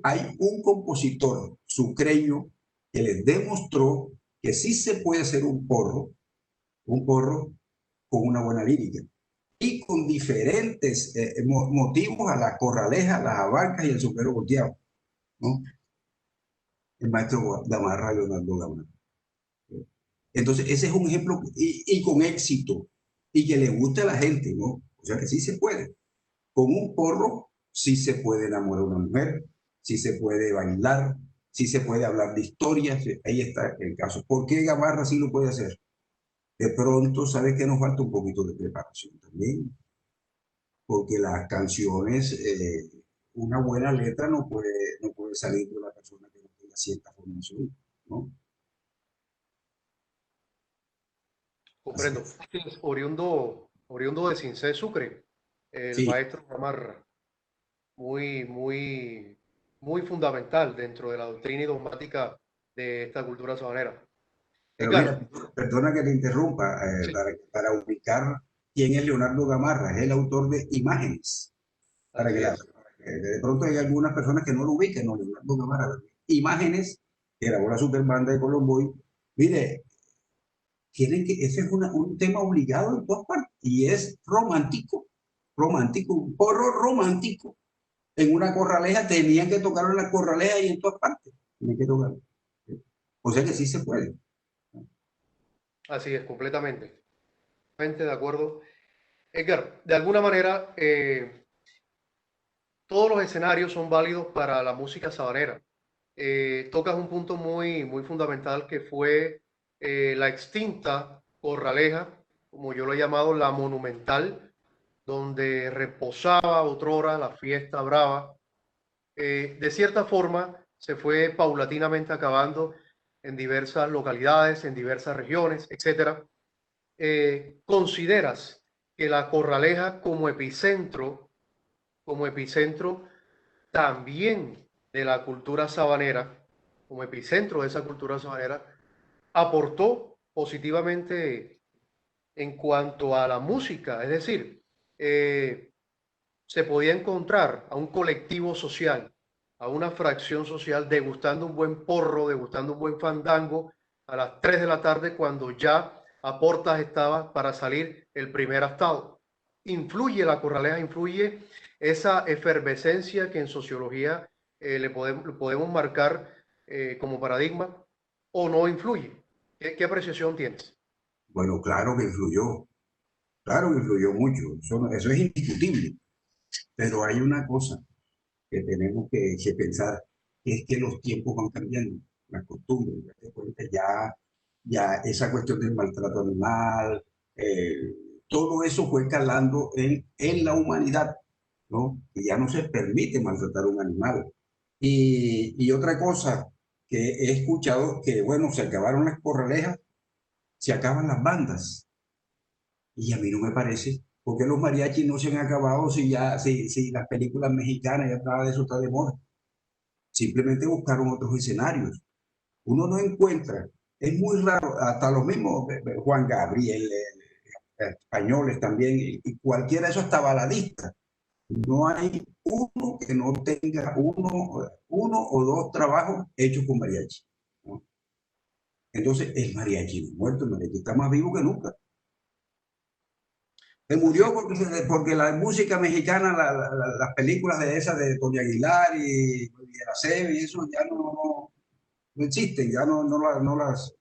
Hay un compositor sucreño que les demostró que sí se puede hacer un porro con una buena lírica y con diferentes motivos a la corraleja, las abarcas y el sombrero volteado, ¿no? El maestro Gamarra, Leonardo Gamarra. Entonces, ese es un ejemplo y con éxito y que le guste a la gente, ¿no? O sea que sí se puede. Con un porro sí se puede enamorar a una mujer, sí se puede bailar, sí se puede hablar de historias. Ahí está el caso. ¿Por qué Gamarra sí lo puede hacer? De pronto, ¿sabes que nos falta un poquito de preparación también? Porque las canciones, una buena letra no puede salir de una persona que no tenga cierta formación, ¿no? Así Comprendo. es. Es oriundo de Cincé, Sucre, el Sí, maestro Gamarra, muy fundamental dentro de la doctrina y dogmática de esta cultura sabanera. pero mira, Edgar, perdona que te interrumpa, sí, para ubicar quién es Leonardo Gamarra, es el autor de Imágenes, para que así la, es. de pronto hay algunas personas que no lo ubiquen, no, Leonardo Gamarra, Imágenes, que grabó la Superbanda de Colomboy. Mire, ese es un tema obligado en todas partes y es romántico, un porro romántico. En una corraleja tenían que tocarlo en la corraleja y en todas partes. Tenían que tocarlo. O sea que sí se puede. Así es, completamente. Completamente de acuerdo. Edgar, de alguna manera, todos los escenarios son válidos para la música sabanera. Tocas un punto muy fundamental que fue la extinta Corraleja, como yo lo he llamado, la monumental, donde reposaba otrora la fiesta brava. De cierta forma, se fue paulatinamente acabando en diversas localidades, en diversas regiones, etcétera. ¿Consideras que la Corraleja como epicentro también de la cultura sabanera, como epicentro de esa cultura sabanera, aportó positivamente en cuanto a la música? Es decir, se podía encontrar a un colectivo social, a una fracción social degustando un buen porro, degustando un buen fandango a las 3 de la tarde cuando ya a portas estaba para salir el primer astado. Influye la corraleja, influye esa efervescencia que en sociología le podemos marcar como paradigma, o no influye. ¿Qué apreciación tienes? Bueno, claro que influyó mucho, eso es indiscutible, pero hay una cosa que tenemos que pensar, que es que los tiempos van cambiando, las costumbres, ya esa cuestión del maltrato animal, eh, todo eso fue calando en la humanidad, ¿no? Que ya no se permite maltratar a un animal. Y otra cosa que he escuchado, que bueno, se acabaron las corralejas, se acaban las bandas. Y a mí no me parece, porque los mariachis no se han acabado si las películas mexicanas ya nada de eso está de moda. Simplemente buscaron otros escenarios. Uno no encuentra, es muy raro, hasta los mismos Juan Gabriel, españoles también, y cualquiera de esos hasta baladistas. No hay uno que no tenga uno o dos trabajos hechos con mariachi, ¿no? Entonces, el mariachi no muerto, el mariachi está más vivo que nunca. Se Así murió porque la música mexicana, las películas de esas de Tony Aguilar y Acebo y eso ya no existen, ya no las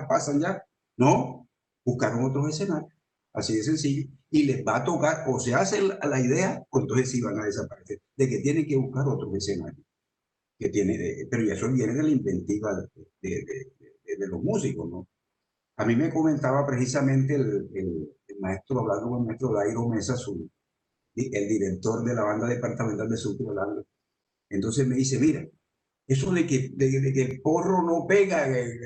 pasan ya. No, buscaron otros escenarios, así de sencillo. Y les va a tocar, o se hace la idea, o entonces sí van a desaparecer, de que tienen que buscar otros escenarios. Pero ya eso viene de la inventiva de los músicos, ¿no? A mí me comentaba precisamente el maestro, hablando con el maestro Dairo Mesa, el director de la banda departamental de Sucre Holanda. Entonces me dice, mira, eso de que el porro no pega, el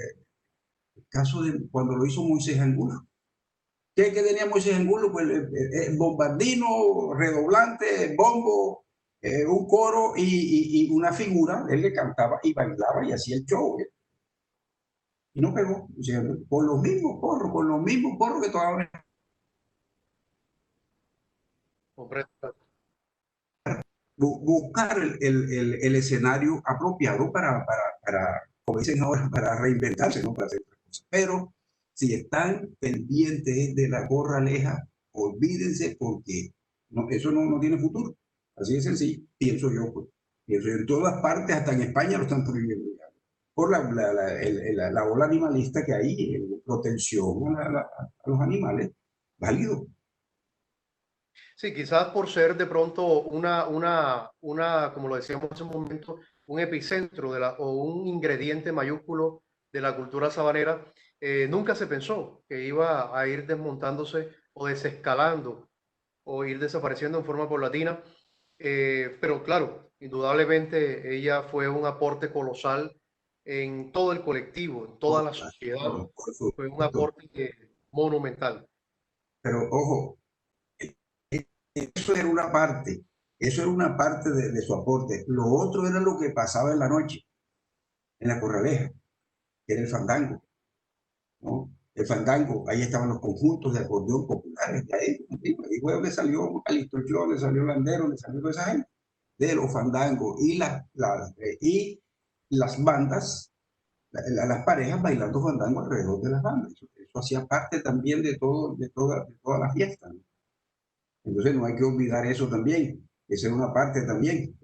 caso de cuando lo hizo Moisés Angulo. ¿Qué tenía Moisés Angulo? Pues bombardino, redoblante, bombo, un coro y una figura, él le cantaba y bailaba y hacía el show, ¿eh? Y no pegó, o sea, con los mismos porros que todavía comprendo. buscar el escenario apropiado como dicen ahora, para reinventarse, ¿no? Para hacer otras cosas. Pero si están pendientes de la corraleja, olvídense porque eso no tiene futuro. Así de sencillo, pienso yo. Pues. Pienso yo, en todas partes, hasta en España lo están prohibiendo ya. Por la ola animalista que hay, protección a los animales, válido. Sí, quizás por ser de pronto como lo decíamos hace un momento, un epicentro o un ingrediente mayúsculo de la cultura sabanera, nunca se pensó que iba a ir desmontándose o desescalando o ir desapareciendo en forma paulatina. Pero claro, indudablemente ella fue un aporte colosal en todo el colectivo, en toda la sociedad. Por Fue un supuesto. aporte monumental. Pero ojo, eso era una parte, eso era una parte de su aporte. Lo otro era lo que pasaba en la noche, en la corraleja, que era el fandango, ¿no? El fandango, ahí estaban los conjuntos de acordeón populares, de ahí fue donde salió Calixto donde salió Landero, donde salió toda esa gente, de los fandangos y las bandas, las parejas bailando fandango alrededor de las bandas. Eso hacía parte también de toda la fiesta, ¿no? Entonces no hay que olvidar eso también. Esa es una parte también,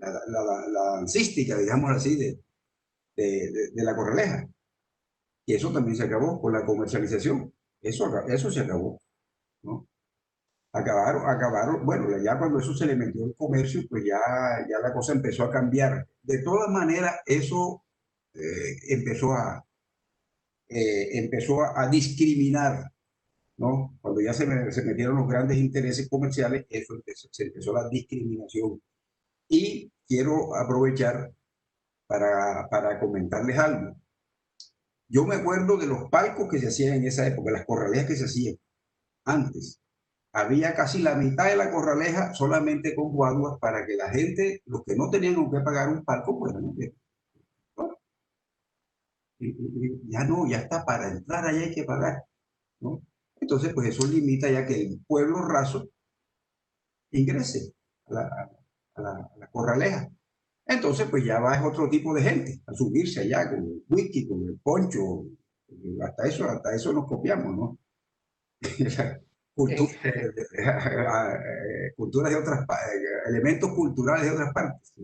la dancística, digamos así, de la corraleja. Y eso también se acabó con la comercialización. Eso se acabó, ¿no? Acabaron, bueno, ya cuando eso se le metió el comercio, pues ya la cosa empezó a cambiar. De todas maneras, eso empezó a discriminar, ¿no? Cuando ya se metieron los grandes intereses comerciales, se empezó la discriminación. Y quiero aprovechar para comentarles algo. Yo me acuerdo de los palcos que se hacían en esa época, las corralejas que se hacían antes. Había casi la mitad de la corraleja solamente con guaduas para que la gente, los que no tenían con qué pagar un palco, puedan ver. Bueno, ya no, ya está, para entrar allá hay que pagar, ¿no? Entonces, pues eso limita ya que el pueblo raso ingrese a la corraleja. Entonces, pues ya va es otro tipo de gente a subirse allá con el whisky, con el poncho, hasta eso nos copiamos, ¿no? En, Cultura, culturas de otras elementos culturales de otras partes.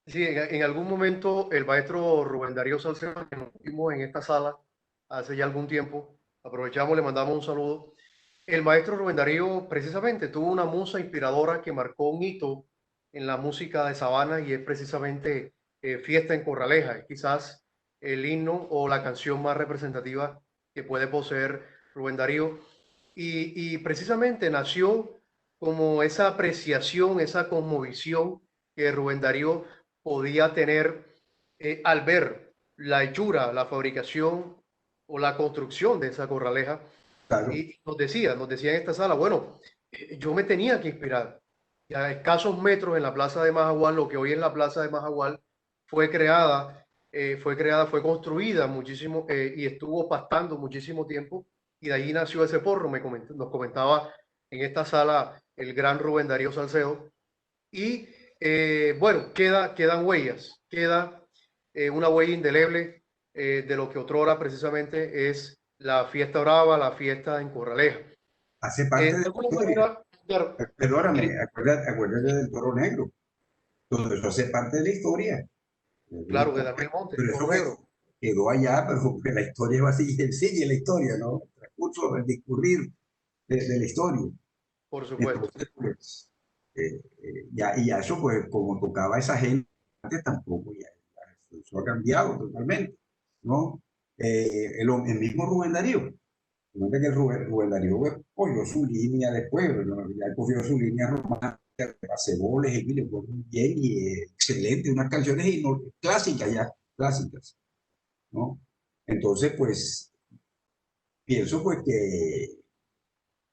sí, en algún momento el maestro Rubén Darío Salcedo, que nos vimos en esta sala hace ya algún tiempo, aprovechamos, le mandamos un saludo. El maestro Rubén Darío precisamente tuvo una musa inspiradora que marcó un hito en la música de Sabana y es precisamente Fiesta en Corraleja, es quizás el himno o la canción más representativa que puede poseer Rubén Darío. Y precisamente nació como esa apreciación, esa cosmovisión que Rubén Darío podía tener al ver la hechura, la fabricación o la construcción de esa corraleja Claro, y nos decía en esta sala, bueno, yo me tenía que inspirar. Y a escasos metros en la plaza de Majagual, lo que hoy es la plaza de Majagual, fue construida muchísimo y estuvo pastando muchísimo tiempo. Y de ahí nació ese porro, nos comentaba en esta sala el gran Rubén Darío Salcedo. Y bueno, quedan huellas, queda una huella indeleble de lo que otrora precisamente es la fiesta brava, la fiesta en Corraleja. hace parte de De la alguna historia. manera, claro, Perdóname, acuérdate del toro negro. Todo eso hace parte de la historia. claro, de Daniel Monte, el Pero eso toro negro, quedó allá, pero que la historia va a seguir, sigue la historia, ¿no? El transcurso, el discurrir de la historia. por supuesto. Entonces, pues, y ya eso, pues, como tocaba a esa gente, antes tampoco, eso ha cambiado totalmente, ¿no? El mismo Rubén Darío, fíjate que Rubén Darío pues, cogió su línea después, ¿no? Ya cogió su línea romántica, Paseboles, y le fue muy bien, y excelente, unas canciones clásicas ya, clásicas, ¿no? Entonces, pues, pienso pues que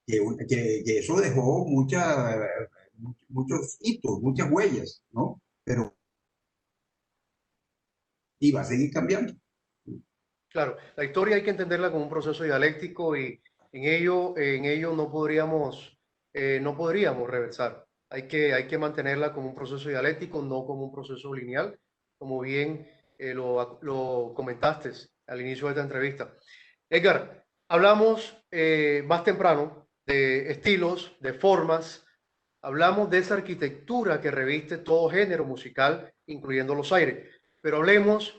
eso dejó muchos hitos, muchas huellas, ¿no? Pero iba a seguir cambiando. Claro, la historia hay que entenderla como un proceso dialéctico y en ello no podríamos reversar. Hay que mantenerla como un proceso dialéctico, no como un proceso lineal, como bien lo comentaste al inicio de esta entrevista. Edgar, hablamos más temprano de estilos, de formas, hablamos de esa arquitectura que reviste todo género musical, incluyendo los aires, pero hablemos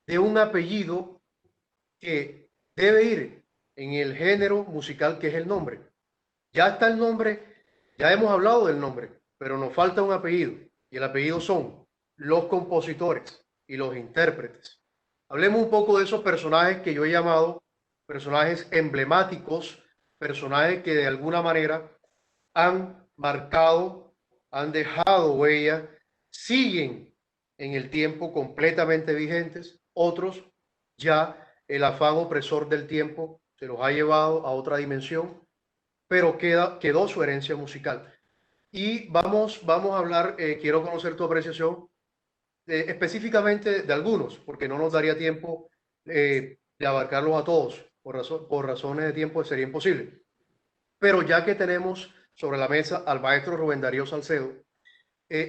de un apellido que debe ir en el género musical que es el nombre. Ya está el nombre, ya hemos hablado del nombre, pero nos falta un apellido y el apellido son los compositores y los intérpretes. Hablemos un poco de esos personajes que yo he llamado personajes emblemáticos, personajes que de alguna manera han marcado, han dejado huella, siguen en el tiempo completamente vigentes, otros ya el afán opresor del tiempo se los ha llevado a otra dimensión, pero quedó su herencia musical. Y vamos a hablar, quiero conocer tu apreciación específicamente de algunos, porque no nos daría tiempo de abarcarlos a todos, por razones de tiempo sería imposible. Pero ya que tenemos sobre la mesa al maestro Rubén Darío Salcedo,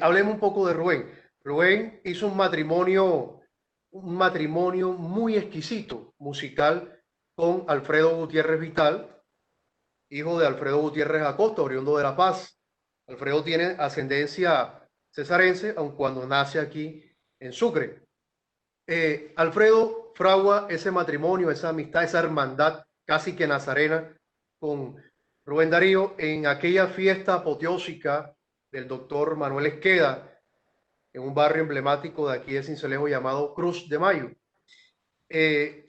hablemos un poco de Rubén. Rubén hizo un matrimonio muy exquisito musical con Alfredo Gutiérrez Vital, hijo de Alfredo Gutiérrez Acosta, oriundo de La Paz. Alfredo tiene ascendencia cesarense, aun cuando nace aquí en Sucre. Alfredo fragua ese matrimonio, esa amistad, esa hermandad casi que nazarena con Rubén Darío en aquella fiesta apoteósica del doctor Manuel Esqueda en un barrio emblemático de aquí de Sincelejo llamado Cruz de Mayo.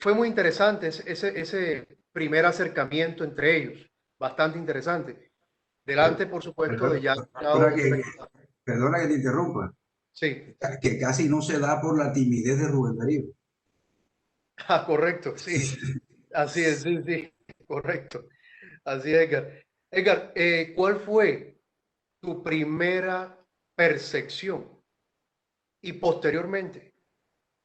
Fue muy interesante ese primer acercamiento entre ellos, bastante interesante. Delante, por supuesto, de ya Perdona perdona que te interrumpa, sí, que casi no se da por la timidez de Rubén Darío. ah, correcto, sí, así es, sí, sí, correcto. Así es, Edgar. Edgar, ¿cuál fue tu primera percepción? Y posteriormente,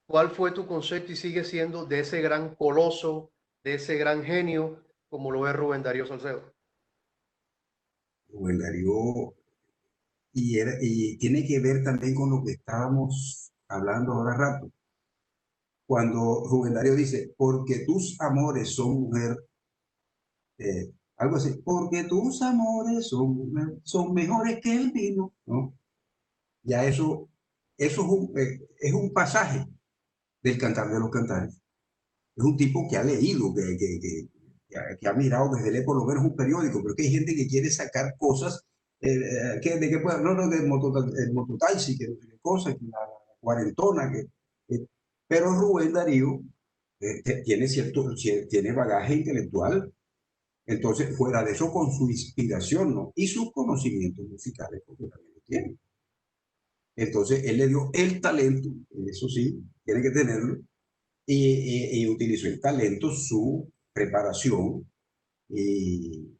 ¿cuál fue tu concepto y sigue siendo de ese gran coloso, de ese gran genio, como lo es Rubén Darío Salcedo. Rubén Darío, y tiene que ver también con lo que estábamos hablando ahora rato. Cuando Rubén Darío dice, porque tus amores son mujer, algo así, porque tus amores son mejores que el vino, ¿no? Ya eso es un pasaje del Cantar de los Cantares. Es un tipo que ha leído, que ha mirado desde por lo menos un periódico, pero que hay gente que quiere sacar cosas, de que pueda, no, no, del mototaxi, que no sé qué cosa, que la cuarentona, pero Rubén Darío tiene bagaje intelectual, entonces fuera de eso con su inspiración, ¿no? Y sus conocimientos musicales, porque también lo tiene. Entonces él le dio el talento, eso sí, tiene que tenerlo, y utilizó el talento, su preparación, y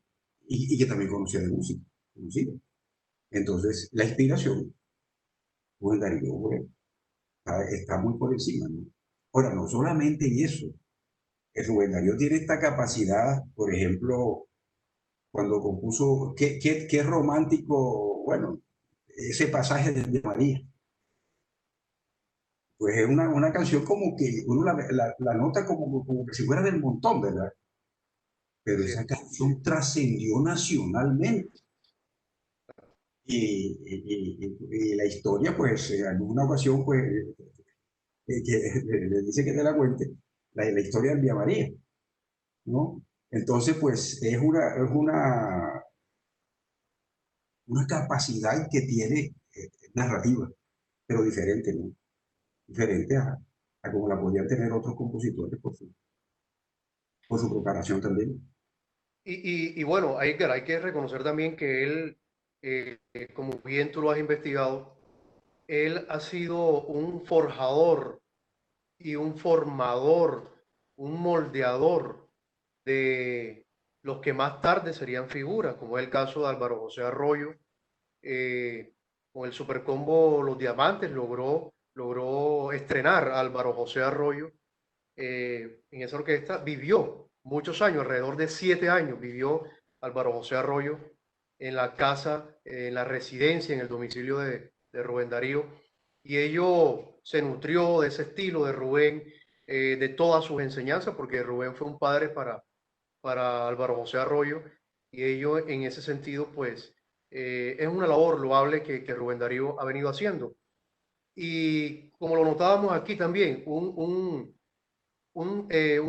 que también conocía de música, música. Entonces, la inspiración, Juan Darío, bueno, está muy por encima, ¿no? Ahora, no solamente en eso, el Rubén Darío tiene esta capacidad, por ejemplo, cuando compuso, qué romántico, bueno, ese pasaje de María. Pues es una canción como que uno la nota como que si fuera del montón, ¿verdad? Pero Así esa es. canción trascendió nacionalmente. Y la historia, pues, en alguna ocasión, pues, le dice que te la cuente, la historia del Vía María, ¿no? Entonces, pues, una capacidad que tiene narrativa, pero diferente, ¿no? Diferente a como la podían tener otros compositores por su preparación también. Y bueno, Edgar, hay que reconocer también que él, como bien tú lo has investigado, él ha sido un forjador y un formador, un moldeador de los que más tarde serían figuras, como es el caso de Álvaro José Arroyo. Con el Supercombo Los Diamantes logró estrenar a Álvaro José Arroyo en esa orquesta. Vivió muchos años, alrededor de 7 años, vivió Álvaro José Arroyo en la casa, en la residencia, en el domicilio de Rubén Darío. Y ello se nutrió de ese estilo de Rubén, de todas sus enseñanzas, porque Rubén fue un padre para Álvaro José Arroyo, y ello en ese sentido, pues, es una labor loable que Rubén Darío ha venido haciendo. Y como lo notábamos aquí también, un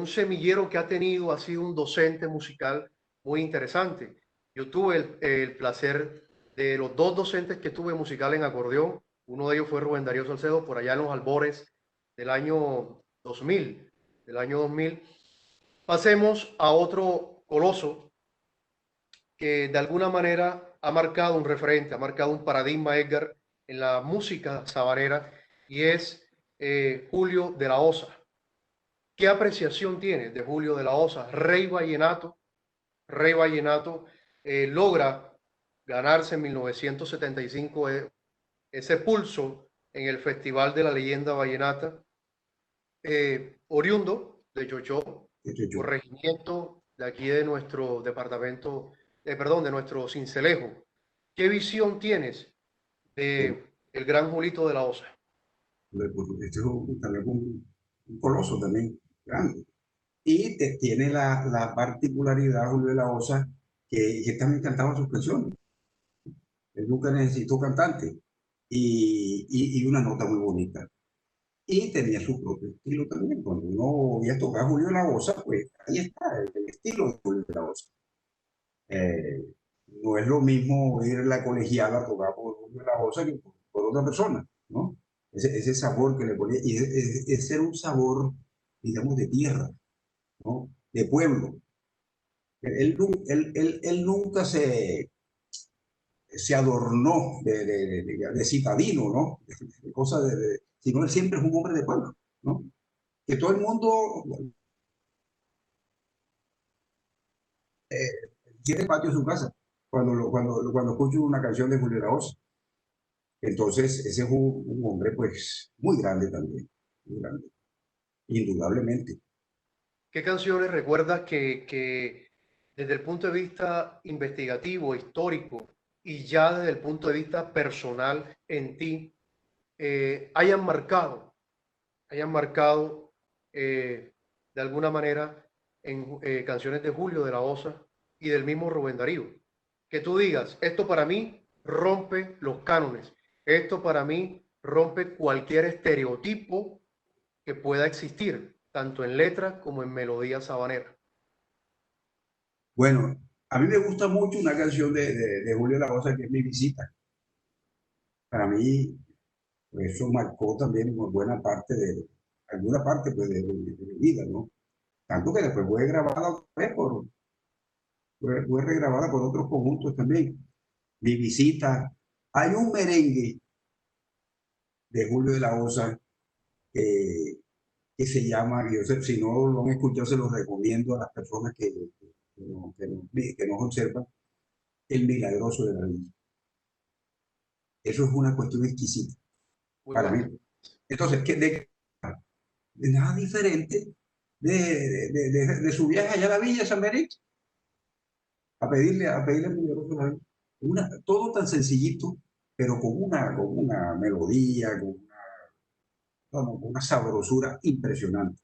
semillero que ha tenido, ha sido un docente musical muy interesante. Yo tuve el placer de los dos docentes que tuve musical en acordeón. Uno de ellos fue Rubén Darío Salcedo, por allá en los albores del año 2000, del año 2000. Pasemos a otro coloso que de alguna manera ha marcado un referente, ha marcado un paradigma, Edgar, en la música sabanera, y es Julio de la Osa. ¿Qué apreciación tiene de Julio de la Osa? Rey Vallenato logra ganarse en 1975 ese pulso en el Festival de la Leyenda Vallenata, oriundo de Chochó, Yo, corregimiento de aquí de nuestro departamento, perdón, de nuestro Cincelejo. ¿Qué visión tienes bueno, de el gran Julito de la Osa? este es también un coloso también, grande. Y tiene la particularidad, Julio de la Osa, que también cantaba sus canciones. Él nunca necesitó cantante y una nota muy bonita. Y tenía su propio estilo también. Cuando uno oía tocar Julio de la Osa, pues ahí está el estilo de Julio de la Osa. Eh, no es lo mismo oír la colegiala tocar por Julio de la Osa que por otra persona, ¿no? Ese sabor que le ponía, y ese era un sabor, digamos, de tierra, ¿no? De pueblo. Él nunca se adornó de citadino, ¿no? De cosas sino él siempre es un hombre de pueblo, ¿no? Que todo el mundo tiene patio en su casa cuando escucha una canción de Julio La Voz. Entonces, ese es un hombre, pues, muy grande también, muy grande, indudablemente. ¿Qué canciones recuerdas desde el punto de vista investigativo, histórico y ya desde el punto de vista personal en ti, hayan marcado de alguna manera en canciones de Julio de la Osa y del mismo Rubén Darío. Que tú digas, esto para mí rompe los cánones, esto para mí rompe cualquier estereotipo que pueda existir, tanto en letra como en melodía sabanera. Bueno, a mí me gusta mucho una canción de Julio La Rosa que es Mi Visita. Para mí, pues, eso marcó también una buena parte alguna parte pues, de mi vida, ¿no? Tanto que después fue grabada otra vez fue regrabada por otros conjuntos también. Mi Visita. Hay un merengue de Julio de la Osa que se llama, y yo sé, si no lo han escuchado, se lo recomiendo a las personas que nos observan, El Milagroso de la Villa. Eso es una cuestión exquisita Muy para buen mí. tema. Entonces, de nada diferente de su viaje allá a la Villa San Benito, a pedirle al Milagroso de la Villa. Todo tan sencillito, pero con una melodía, con una sabrosura impresionante.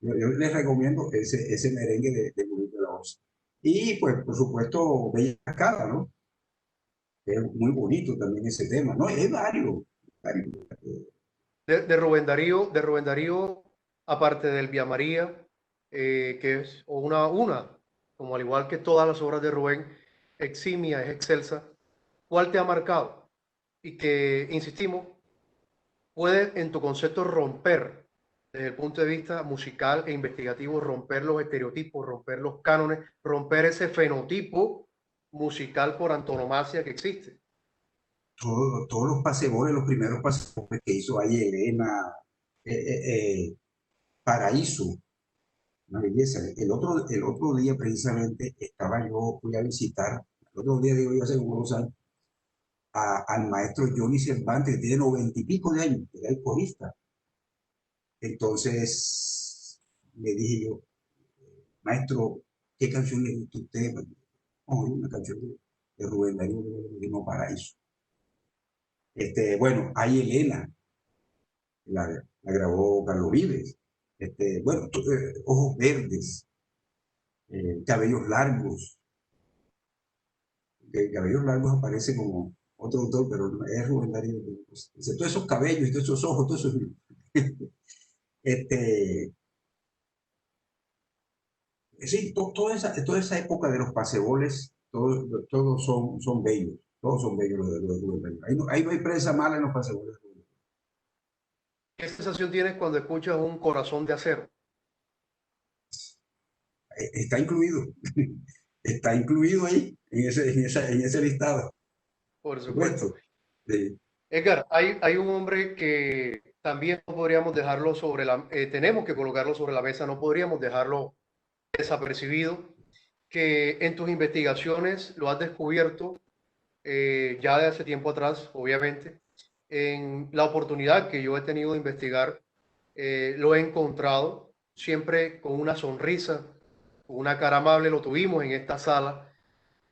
Yo les recomiendo ese merengue de Julio de la Osa. Y pues, por supuesto, Bella Cascada, ¿no? Es muy bonito también ese tema, ¿no? Hay varios. De Rubén Darío, aparte del Vía María, que es como al igual que todas las obras de Rubén, eximia, es excelsa, ¿cuál te ha marcado? Y que, insistimos, puede en tu concepto romper, desde el punto de vista musical e investigativo, romper los estereotipos, romper los cánones, romper ese fenotipo musical por antonomasia que existe. Todos los pasebones, los primeros pasebones que hizo ahí Elena, eh, Paraíso, una belleza. El otro día precisamente fui a visitar, el otro día digo yo hace unos años, al maestro Johnny Cervantes, que tiene 90 y pico de años, que era el corista. Entonces le dije yo, maestro, ¿qué canción le gusta a usted? Oh, una canción de Rubén Darío de No Paraíso. Bueno, hay Elena, la grabó Carlos Vives. Bueno, Ojos Verdes, Cabellos Largos. Cabellos Largos aparece como otro autor, pero no es Rubén Darío. Pues, todos esos cabellos, todos esos ojos, todos esos... este, sí, toda esa época de los paseboles, todos son bellos, todos son bellos los de Rubén Darío. Ahí no hay prensa mala en los paseboles. ¿Qué sensación tienes cuando escuchas un corazón de acero? Está incluido, está incluido ahí, en ese listado, Por por supuesto. supuesto. Sí. Edgar, hay un hombre que también no podríamos dejarlo tenemos que colocarlo sobre la mesa, no podríamos dejarlo desapercibido, que en tus investigaciones lo has descubierto ya de hace tiempo atrás, obviamente, en la oportunidad que yo he tenido de investigar, lo he encontrado siempre con una sonrisa, con una cara amable, lo tuvimos en esta sala,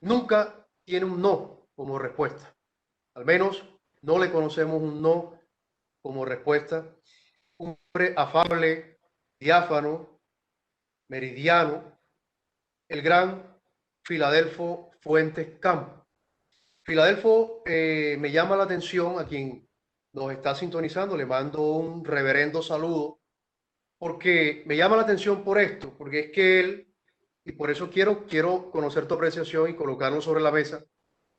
nunca tiene un no como respuesta, al menos no le conocemos un no como respuesta, un hombre afable, diáfano, meridiano, el gran Filadelfo Fuentes Campo. Filadelfo me llama la atención a quien nos está sintonizando, le mando un reverendo saludo, porque me llama la atención por esto, porque es que él, y por eso quiero conocer tu apreciación y colocarlo sobre la mesa,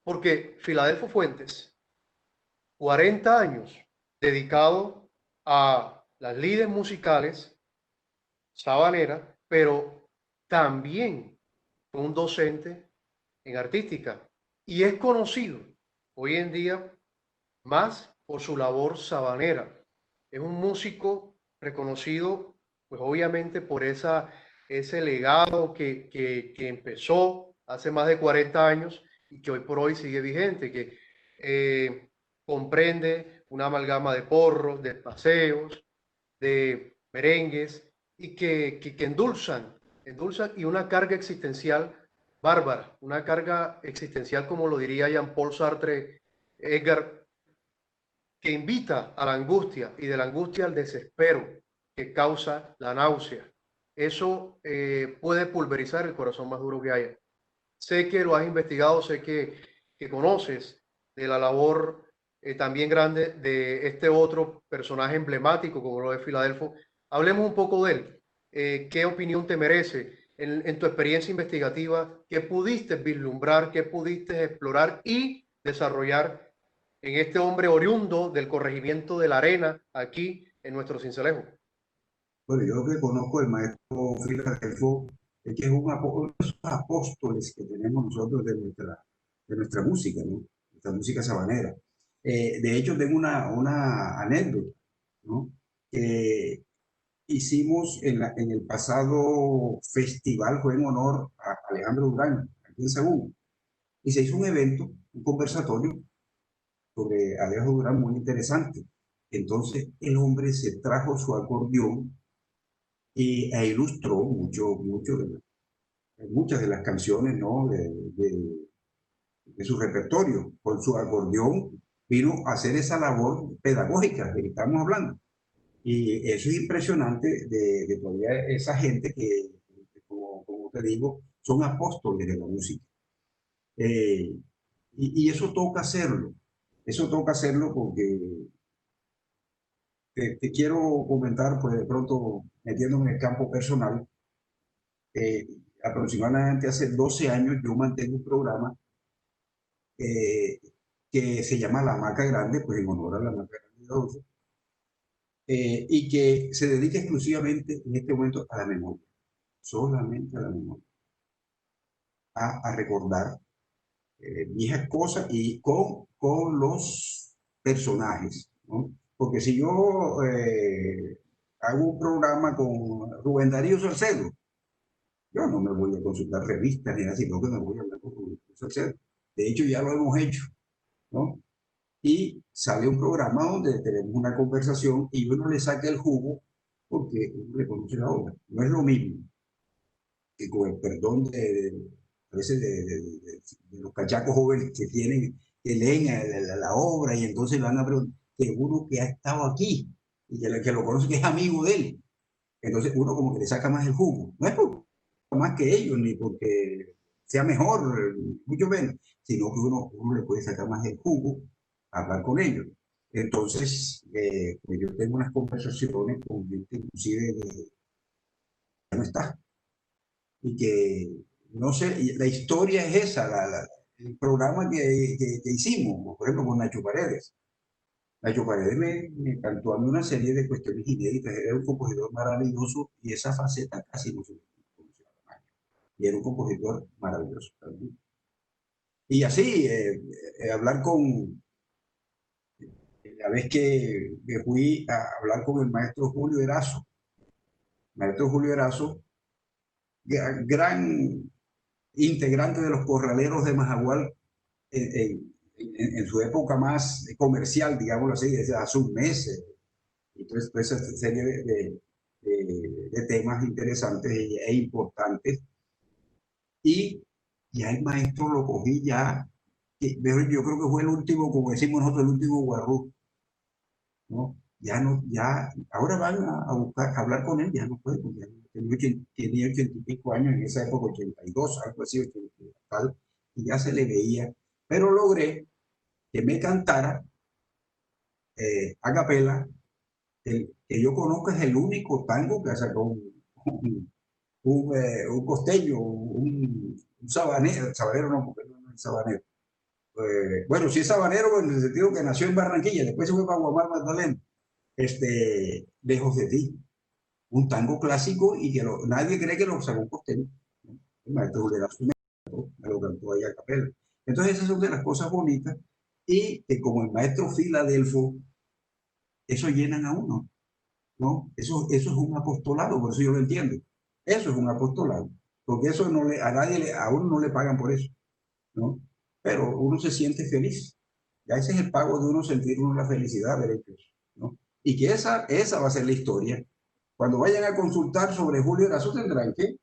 porque Filadelfo Fuentes, 40 años dedicado a las lides musicales sabaneras, pero también fue un docente en artística y es conocido hoy en día más por su labor sabanera. Es un músico reconocido, pues obviamente por ese legado que empezó hace más de 40 años y que hoy por hoy sigue vigente, que comprende una amalgama de porros, de paseos, de merengues y que endulzan endulzan y una carga existencial bárbara, una carga existencial como lo diría Jean-Paul Sartre, Edgar, que invita a la angustia y de la angustia al desespero que causa la náusea. Eso puede pulverizar el corazón más duro que haya. Sé que lo has investigado, sé que conoces de la labor también grande de este otro personaje emblemático como lo es Filadelfo. Hablemos un poco de él. ¿Qué opinión te merece en tu experiencia investigativa? ¿Qué pudiste vislumbrar? ¿Qué pudiste explorar y desarrollar en este hombre oriundo del corregimiento de La Arena aquí en nuestro Sincelejo? Bueno, yo lo que conozco el maestro Filadelfo es que es uno de esos apóstoles que tenemos nosotros de nuestra música, ¿no? Nuestra música sabanera. De hecho, tengo una anécdota, ¿no? Que hicimos en el pasado festival, fue en honor a Alejandro Durán, aquí en Sagún, y se hizo un evento, un conversatorio sobre Alejandro Durán muy interesante. Entonces, el hombre se trajo su acordeón e ilustró muchas de las canciones, ¿no? de su repertorio. Con su acordeón vino a hacer esa labor pedagógica de que estamos hablando. Y eso es impresionante de todavía esa gente que, como te digo, son apóstoles de la música. Eh, y eso toca hacerlo. Eso toca hacerlo porque te quiero comentar, pues de pronto metiéndome en el campo personal, eh, aproximadamente hace 12 años yo mantengo un programa eh, que se llama La Hamaca Grande, pues en honor a la Hamaca Grande de Adolfo, y que se dedica exclusivamente en este momento a la memoria, solamente a la memoria, a recordar viejas cosas y con los personajes, ¿no? Porque si yo hago un programa con Rubén Darío Salcedo, yo no me voy a consultar revistas ni nada, sino que me voy a hablar con Rubén Darío Salcedo. De hecho, ya lo hemos hecho, ¿no? Y sale un programa donde tenemos una conversación y uno le saca el jugo porque uno le conoce la obra. No es lo mismo que con el perdón a veces de los cachacos jóvenes que tienen, que leen la obra y entonces le van a preguntar, que uno que ha estado aquí y que lo conoce, que es amigo de él. Entonces uno como que le saca más el jugo. No es por más que ellos, ni porque sea mejor, mucho menos, sino que uno le puede sacar más el jugo a hablar con ellos. Entonces, pues yo tengo unas conversaciones con gente inclusive de ya no está, y que, no sé, la historia es esa, el programa que hicimos, por ejemplo, con Nacho Paredes. Nacho Paredes me cantó a mí una serie de cuestiones inéditas, era un compositor maravilloso y esa faceta casi no se conoció. Y era un compositor maravilloso también. Y así, hablar con, la vez que fui a hablar con el maestro Julio Erazo, maestro Julio Erazo, gran integrante de los corraleros de Majagual en su época más comercial, digámoslo así, desde hace un mes. Entonces, toda esa serie de temas interesantes e importantes. Y ya el maestro lo cogí ya, yo creo que fue el último, como decimos nosotros, el último guarrú, ¿no? Ya no, ya, ahora van a buscar, a hablar con él, ya no puede, porque tenía 80 y pico años, en esa época 82, algo así, 80, tal, y ya se le veía, pero logré que me cantara a capela, que yo conozco es el único tango que ha sacado un costeño, un sabanero no, porque no es sabanero. Bueno, sí es sabanero en el sentido que nació en Barranquilla, después se fue para Guamar Magdalena, Lejos de ti, un tango clásico y que nadie cree que lo sacó un costeño. El maestro Julián me lo cantó ahí a capela. Entonces esas son de las cosas bonitas y que como el maestro Filadelfo, eso llenan a uno, ¿no? Eso es un apostolado, por eso yo lo entiendo. Eso es un apostolado, porque eso no a nadie, a uno no le pagan por eso, ¿no? Pero uno se siente feliz. Ya ese es el pago de uno sentir uno la felicidad, derechos, ¿no? Y que esa va a ser la historia. Cuando vayan a consultar sobre Julio Erazo tendrán que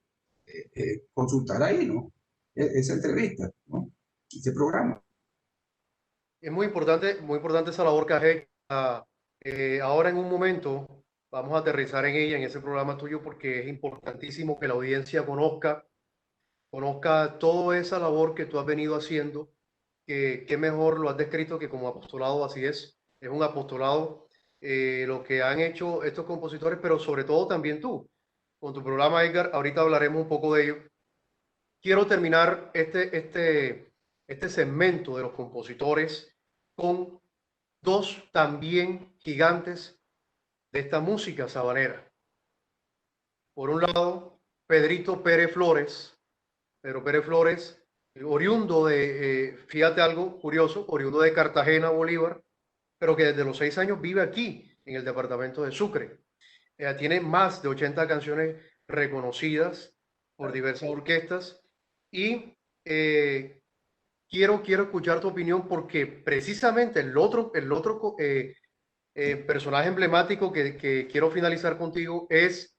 consultar ahí, ¿no? Esa entrevista, ¿no? Ese programa. Es muy importante esa labor que has hecho. Ahora en un momento vamos a aterrizar en ella, en ese programa tuyo, porque es importantísimo que la audiencia conozca toda esa labor que tú has venido haciendo, que qué mejor lo has descrito que como apostolado, así es un apostolado lo que han hecho estos compositores, pero sobre todo también tú, con tu programa, Edgar, ahorita hablaremos un poco de ello. Quiero terminar este segmento de los compositores con dos también gigantes de esta música sabanera. Por un lado, Pedrito Pérez Flores, Pedro Pérez Flores, oriundo de, fíjate algo curioso, oriundo de Cartagena, Bolívar, pero que desde los 6 años vive aquí, en el departamento de Sucre. Tiene más de 80 canciones reconocidas por diversas orquestas y quiero escuchar tu opinión porque precisamente el otro personaje emblemático que quiero finalizar contigo es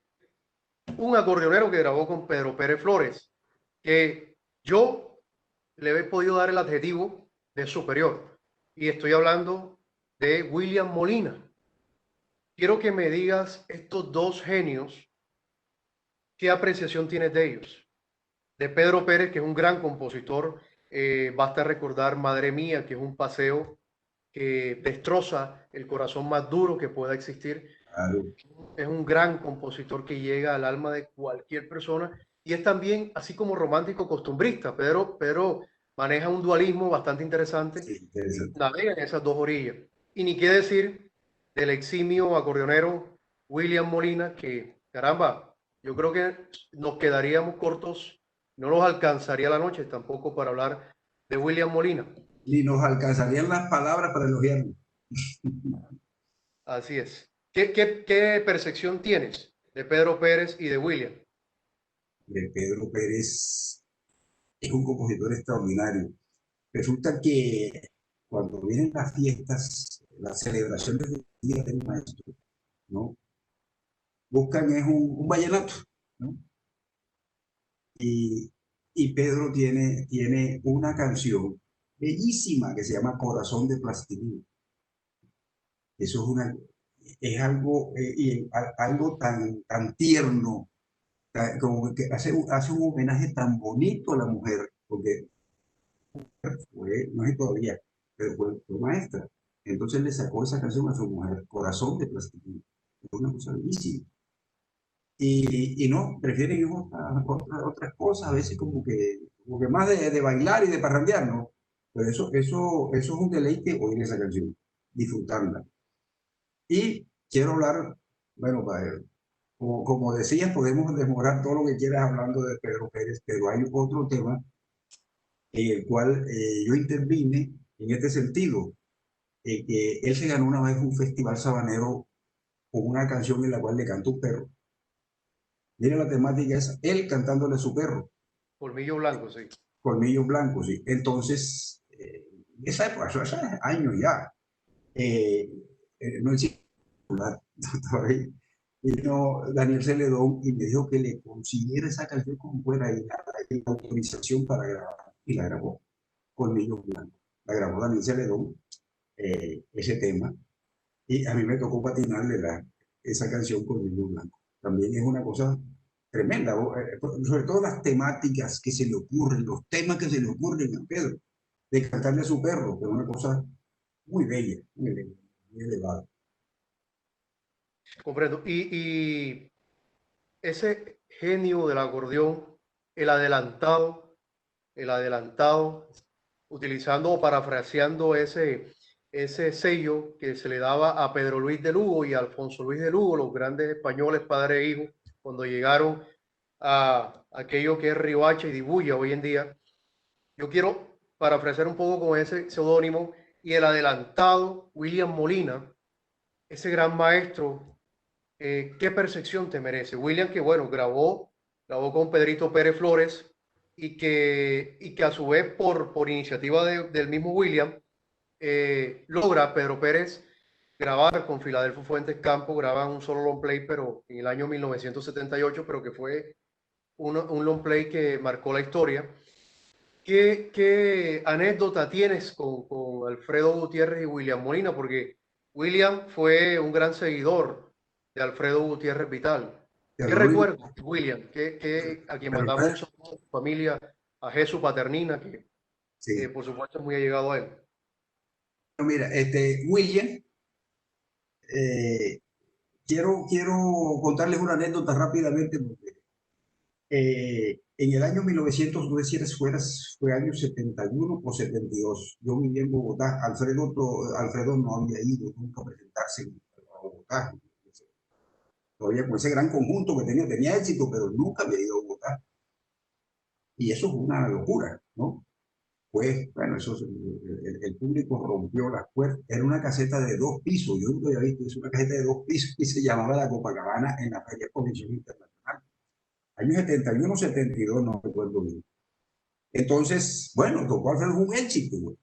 un acordeonero que grabó con Pedro Pérez Flores, que yo le he podido dar el adjetivo de superior. Y estoy hablando de William Molina. Quiero que me digas estos dos genios, ¿qué apreciación tienes de ellos? De Pedro Pérez, que es un gran compositor, basta recordar Madre Mía, que es un paseo que destroza el corazón más duro que pueda existir. Claro. Es un gran compositor que llega al alma de cualquier persona y es también, así como romántico costumbrista, pero maneja un dualismo bastante interesante Sí, y interesante. navega en esas dos orillas. Y ni qué decir del eximio acordeonero William Molina, que caramba, yo creo que nos quedaríamos cortos, no nos alcanzaría la noche tampoco para hablar de William Molina. Ni nos alcanzarían las palabras para elogiarlo. Así es. ¿Qué percepción tienes de Pedro Pérez y de William? Pedro Pérez es un compositor extraordinario. Resulta que cuando vienen las fiestas, las celebraciones del Día del Maestro, ¿no? Buscan es un vallenato, ¿no? Y, y Pedro tiene una canción bellísima que se llama Corazón de Plastilina. Eso es algo, algo tan tierno, como que hace un homenaje tan bonito a la mujer, porque no es todavía, pero fue maestra. Entonces le sacó esa canción a su mujer, Corazón de Plastilina. Es una cosa bellísima. Y no, prefieren otras cosas, a veces como que más de bailar y de parrandear, ¿no? Pero eso es un deleite oír esa canción, disfrutarla. Y quiero hablar, bueno, como decías, podemos demorar todo lo que quieras hablando de Pedro Pérez, pero hay otro tema en el cual yo intervine en este sentido, que él se ganó una vez un festival sabanero con una canción en la cual le cantó un perro. Mira, la temática es él cantándole a su perro. Colmillo Blanco, sí. Colmillo Blanco, sí. Entonces, esa época, eso hace años ya, no existe todavía. Vino Daniel Celedón y me dijo que le consiguiera esa canción como fuera y la autorización para grabar. Y la grabó, Colmillo Blanco. La grabó Daniel Celedón, ese tema. Y a mí me tocó patinarle esa canción Colmillo Blanco. También es una cosa tremenda, sobre todo las temáticas que se le ocurren, los temas que se le ocurren a Pedro, de cantarle a su perro, que es una cosa muy bella, muy elevada. Comprendo. Y ese genio del acordeón, el el adelantado, utilizando o parafraseando ese sello que se le daba a Pedro Luis de Lugo y a Alfonso Luis de Lugo, los grandes españoles, padre e hijo, cuando llegaron a aquello que es Riohacha y Dibuya hoy en día. Yo quiero parafrasear un poco con ese seudónimo y el adelantado William Molina, ese gran maestro. ¿Qué percepción te merece? William, que bueno, grabó con Pedrito Pérez Flores y que a su vez por iniciativa del mismo William, logra Pedro Pérez grabar con Filadelfo Fuentes Campo, graban un solo long play, pero en el año 1978, pero que fue un long play que marcó la historia. ¿Qué anécdota tienes con Alfredo Gutiérrez y William Molina? Porque William fue un gran seguidor de Alfredo Gutiérrez Vital. ¿Qué Pero lo único, recuerdas, William? A quien pero mandamos un saludo a su familia, a Jesús Paternina, que sí. por supuesto es muy allegado a él. Mira, William, eh, quiero contarles una anécdota rápidamente, porque en el año 1900, no sé si fue año 71 o 72, yo vivía en Bogotá. Alfredo no había ido nunca a presentarse a Bogotá. Todavía con ese gran conjunto que tenía éxito, pero nunca había ido a Bogotá. Y eso fue una locura, ¿no? Pues, bueno, el público rompió las puertas. Era una caseta de 2 pisos. Yo nunca había visto, es una caseta de 2 pisos y se llamaba La Copacabana en la Feria Exposición Internacional. Año 71, 72, no recuerdo bien. Entonces, bueno, tocó Alfredo, un éxito, güey.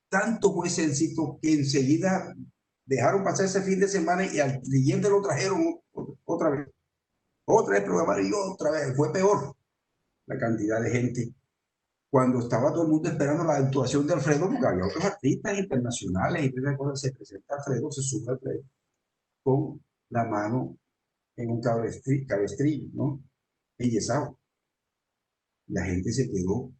Tanto fue ese éxito que enseguida dejaron pasar ese fin de semana y al siguiente lo trajeron otra vez programaron y otra vez. Fue peor la cantidad de gente cuando estaba todo el mundo esperando la actuación de Alfredo, porque había otros artistas internacionales y todas cosas. Se presenta Alfredo, se sube Alfredo con la mano en un cabestrillo, ¿no? Enyesado. La gente se quedó.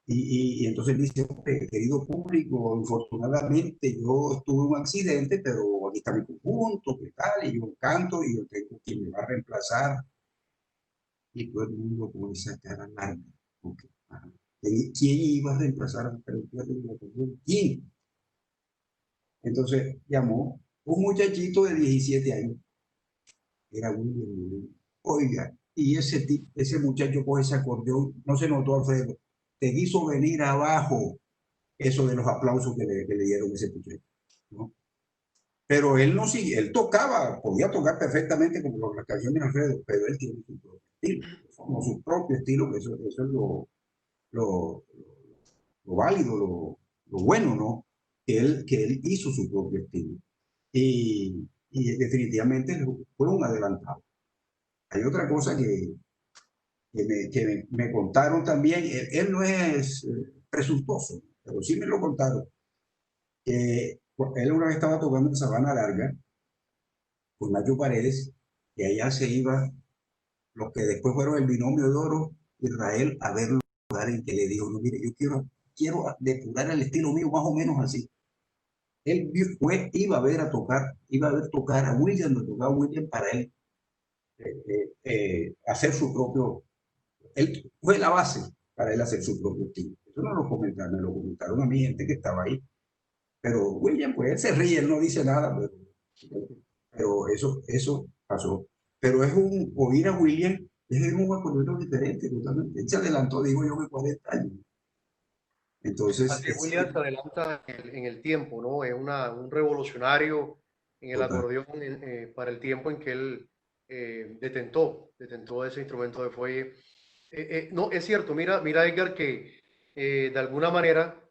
Y entonces dice, querido público, infortunadamente yo tuve un accidente, pero aquí está mi conjunto, ¿qué tal? Y yo canto y yo tengo quien me va a reemplazar. Y todo el mundo con esa cara larga. Okay. ¿Quién iba a reemplazar a Alfredo? ¿Quién? Entonces llamó un muchachito de 17 años, era William. Oiga, y ese muchacho con ese acordeón, no se notó, Alfredo, te quiso venir abajo eso de los aplausos que le dieron a ese muchacho, ¿no? Pero él no sigue, él tocaba, podía tocar perfectamente como las canciones de Alfredo, pero él tiene su propio estilo, como su propio estilo, que eso es lo, lo válido, lo bueno, ¿no? Que él hizo su propio estilo. Y definitivamente fue un adelantado. Hay otra cosa que me contaron también. Él no es presuntuoso, pero sí me lo contaron. Que él una vez estaba tocando en Sabana Larga con Nacho Paredes, y allá se iba los que después fueron el binomio de oro, Israel, a verlo en que le dijo, no, mire, yo quiero depurar el estilo mío más o menos así. Él iba a ver tocar a William, lo tocaba William para él hacer su propio, él fue la base para él hacer su propio estilo. Eso no lo comentaron, me lo comentaron a mi gente que estaba ahí. Pero William, pues él se ríe, él no dice nada, pero eso pasó. Pero oír a William es un acordeón diferente totalmente. Él se adelantó, digo yo, que 40 años. Entonces, Así William se adelanta en el tiempo, ¿no? Es un revolucionario en el total. acordeón para el tiempo en que él detentó ese instrumento de fuelle. No, es cierto, mira Edgar, que de alguna manera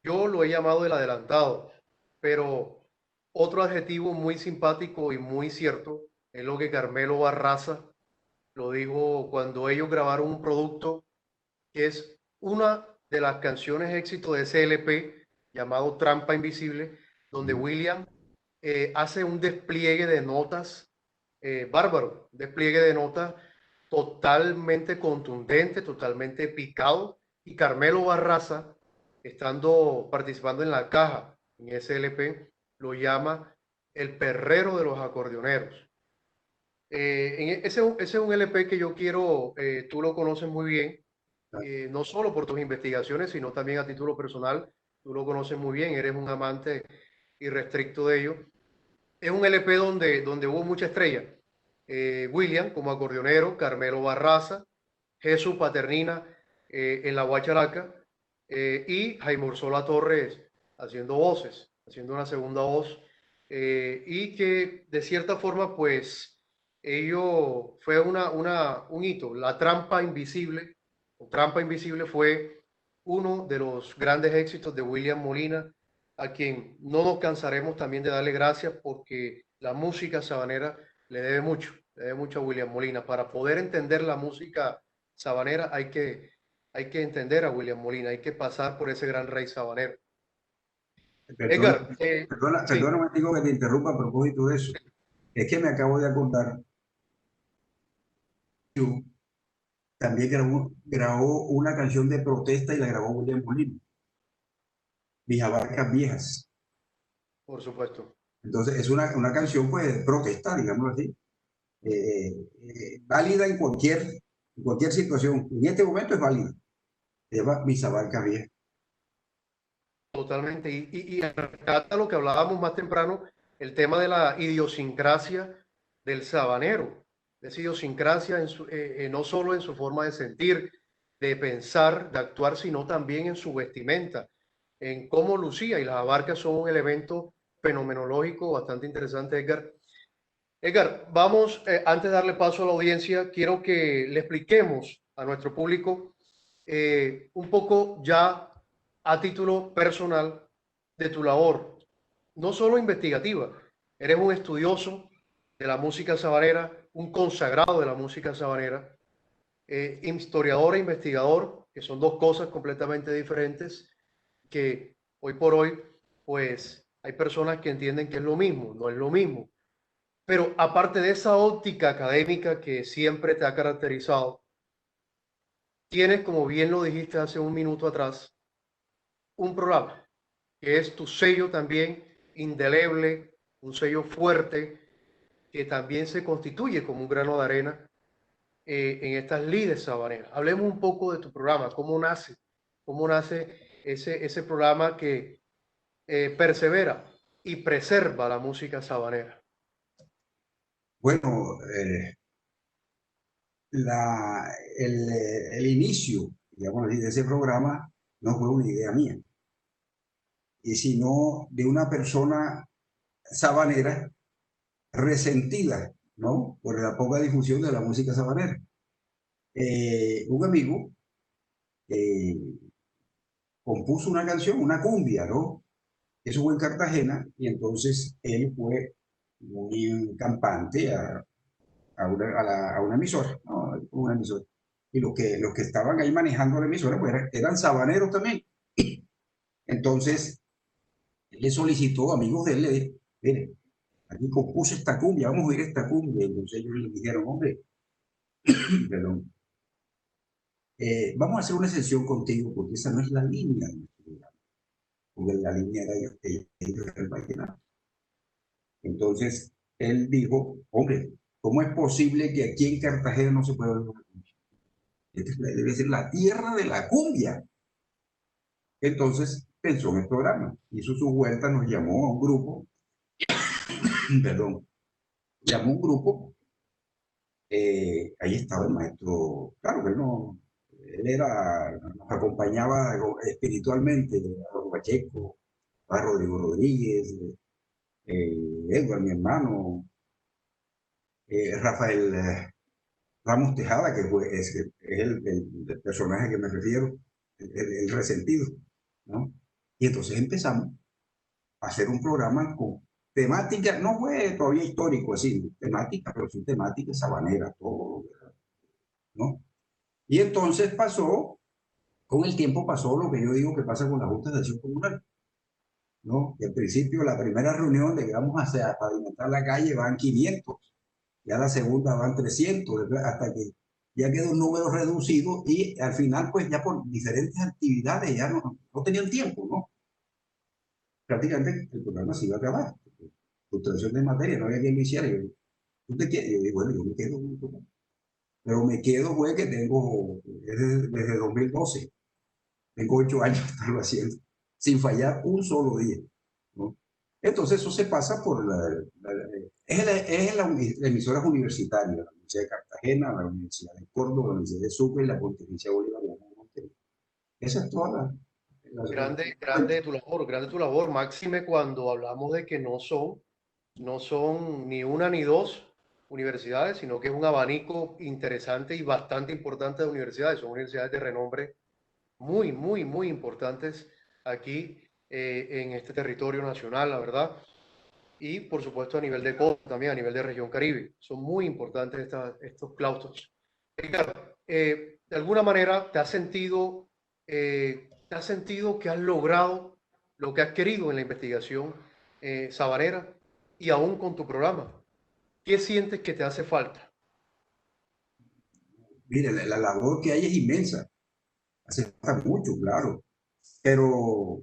yo lo he llamado el adelantado, pero otro adjetivo muy simpático y muy cierto es lo que Carmelo Barraza lo dijo cuando ellos grabaron un producto que es una de las canciones éxito de ese LP llamado Trampa Invisible, donde William hace un despliegue de notas bárbaro, un despliegue de notas totalmente contundente, totalmente picado, y Carmelo Barraza, participando en la caja en ese LP, lo llama el perrero de los acordeoneros. Ese es un LP que yo quiero, tú lo conoces muy bien, no solo por tus investigaciones, sino también a título personal. Tú lo conoces muy bien, eres un amante irrestricto de ello. Es un LP donde hubo mucha estrella. William como acordeonero, Carmelo Barraza, Jesús Paternina en la guacharaca y Jaime Ursola Torres haciendo voces, haciendo una segunda voz. Y que de cierta forma, pues, ello fue un hito. La trampa invisible, o Trampa Invisible, fue uno de los grandes éxitos de William Molina, a quien no nos cansaremos también de darle gracias porque la música sabanera le debe mucho. le debe mucho a William Molina. Para poder entender la música sabanera hay que entender a William Molina, hay que pasar por ese gran rey sabanero. Perdona, Edgar, sí, perdona, digo que te interrumpa a propósito de eso. Es que me acabo de acordar, yo también grabó una canción de protesta y la grabó William Molina, Mis Abarcas Viejas. por supuesto. Entonces es una canción pues de protesta, digámoslo así, válida en cualquier situación. En este momento es válida. Se llama Mis Abarcas Viejas. Totalmente. Y rescata lo que hablábamos más temprano, el tema de la idiosincrasia del sabanero. Esa idiosincrasia no solo en su forma de sentir, de pensar, de actuar, sino también en su vestimenta, en cómo lucía. Y las abarcas son un elemento fenomenológico bastante interesante, Edgar. Edgar, vamos, antes de darle paso a la audiencia, quiero que le expliquemos a nuestro público un poco ya a título personal de tu labor, no solo investigativa, eres un estudioso de la música sabanera, un consagrado de la música sabanera, historiador e investigador, que son dos cosas completamente diferentes, que hoy por hoy, pues hay personas que entienden que es lo mismo, no es lo mismo. Pero aparte de esa óptica académica que siempre te ha caracterizado, tienes, como bien lo dijiste hace un minuto atrás, un programa que es tu sello también indeleble, un sello fuerte que también se constituye como un grano de arena en estas lides sabaneras. Hablemos un poco de tu programa, cómo nace ese programa que persevera y preserva la música sabanera. Bueno, el inicio, digamos así, de ese programa no fue una idea mía, sino de una persona sabanera resentida, ¿no? Por la poca difusión de la música sabanera. Un amigo eh, compuso una canción, una cumbia, ¿no? Eso fue en Cartagena y entonces él fue muy campante a una emisora, ¿no? Una emisora. Y los que estaban ahí manejando la emisora pues eran sabaneros también. Entonces, él le solicitó, amigos de él, le dijo, mire, aquí compuse esta cumbia, vamos a oír esta cumbia. Entonces ellos le dijeron, hombre, perdón, vamos a hacer una sesión contigo porque esa no es la línea de nuestro programa, porque la línea era el vallenato. Entonces, él dijo, hombre, ¿cómo es posible que aquí en Cartagena no se pueda oír una cumbia? Esta debe ser la tierra de la cumbia. Entonces, pensó en el programa, hizo su vuelta, nos llamó a un grupo, perdón, llamó a un grupo, ahí estaba el maestro, claro que no, él era, nos acompañaba espiritualmente a los Pacheco, a Rodrigo Rodríguez, Edward, mi hermano, Rafael Ramos Tejada, que es el personaje que me refiero, el resentido, ¿no? Y entonces empezamos a hacer un programa con temática, no fue todavía histórico así, temática, pero sí temática sabanera, todo, ¿no? Y entonces pasó, con el tiempo pasó lo que yo digo que pasa con la Junta de Acción Comunal, ¿no? Que al principio, la primera reunión de que vamos a hacer, a pavimentar la calle van 500, ya la segunda van 300, hasta que ya quedó un número reducido y al final, pues ya por diferentes actividades ya no tenían tiempo, ¿no? Prácticamente el programa se iba a acabar. Frustración de materia, no había quien lo hiciera. ¿Tú te quedas? Yo digo, bueno, yo me quedo con el programa. Pero me quedo, fue que tengo, desde 2012, tengo 8 años de estarlo haciendo, sin fallar un solo día, ¿no? Entonces eso se pasa por las emisoras universitarias, la Universidad de Cartagena, la Universidad de Córdoba, la Universidad de Sucre y la Pontificia Bolivariana de Monterrey. Esa es toda Grande tu labor, máxime cuando hablamos de que no son ni una ni dos universidades, sino que es un abanico interesante y bastante importante de universidades. Son universidades de renombre muy importantes aquí en este territorio nacional, la verdad. y por supuesto a nivel de costa, también a nivel de región Caribe. Son muy importantes estos claustros. Edgar, de alguna manera te has sentido que has logrado lo que has querido en la investigación sabanera y aún con tu programa. ¿Qué sientes que te hace falta? Mire, la labor que hay es inmensa, hace falta mucho, claro, pero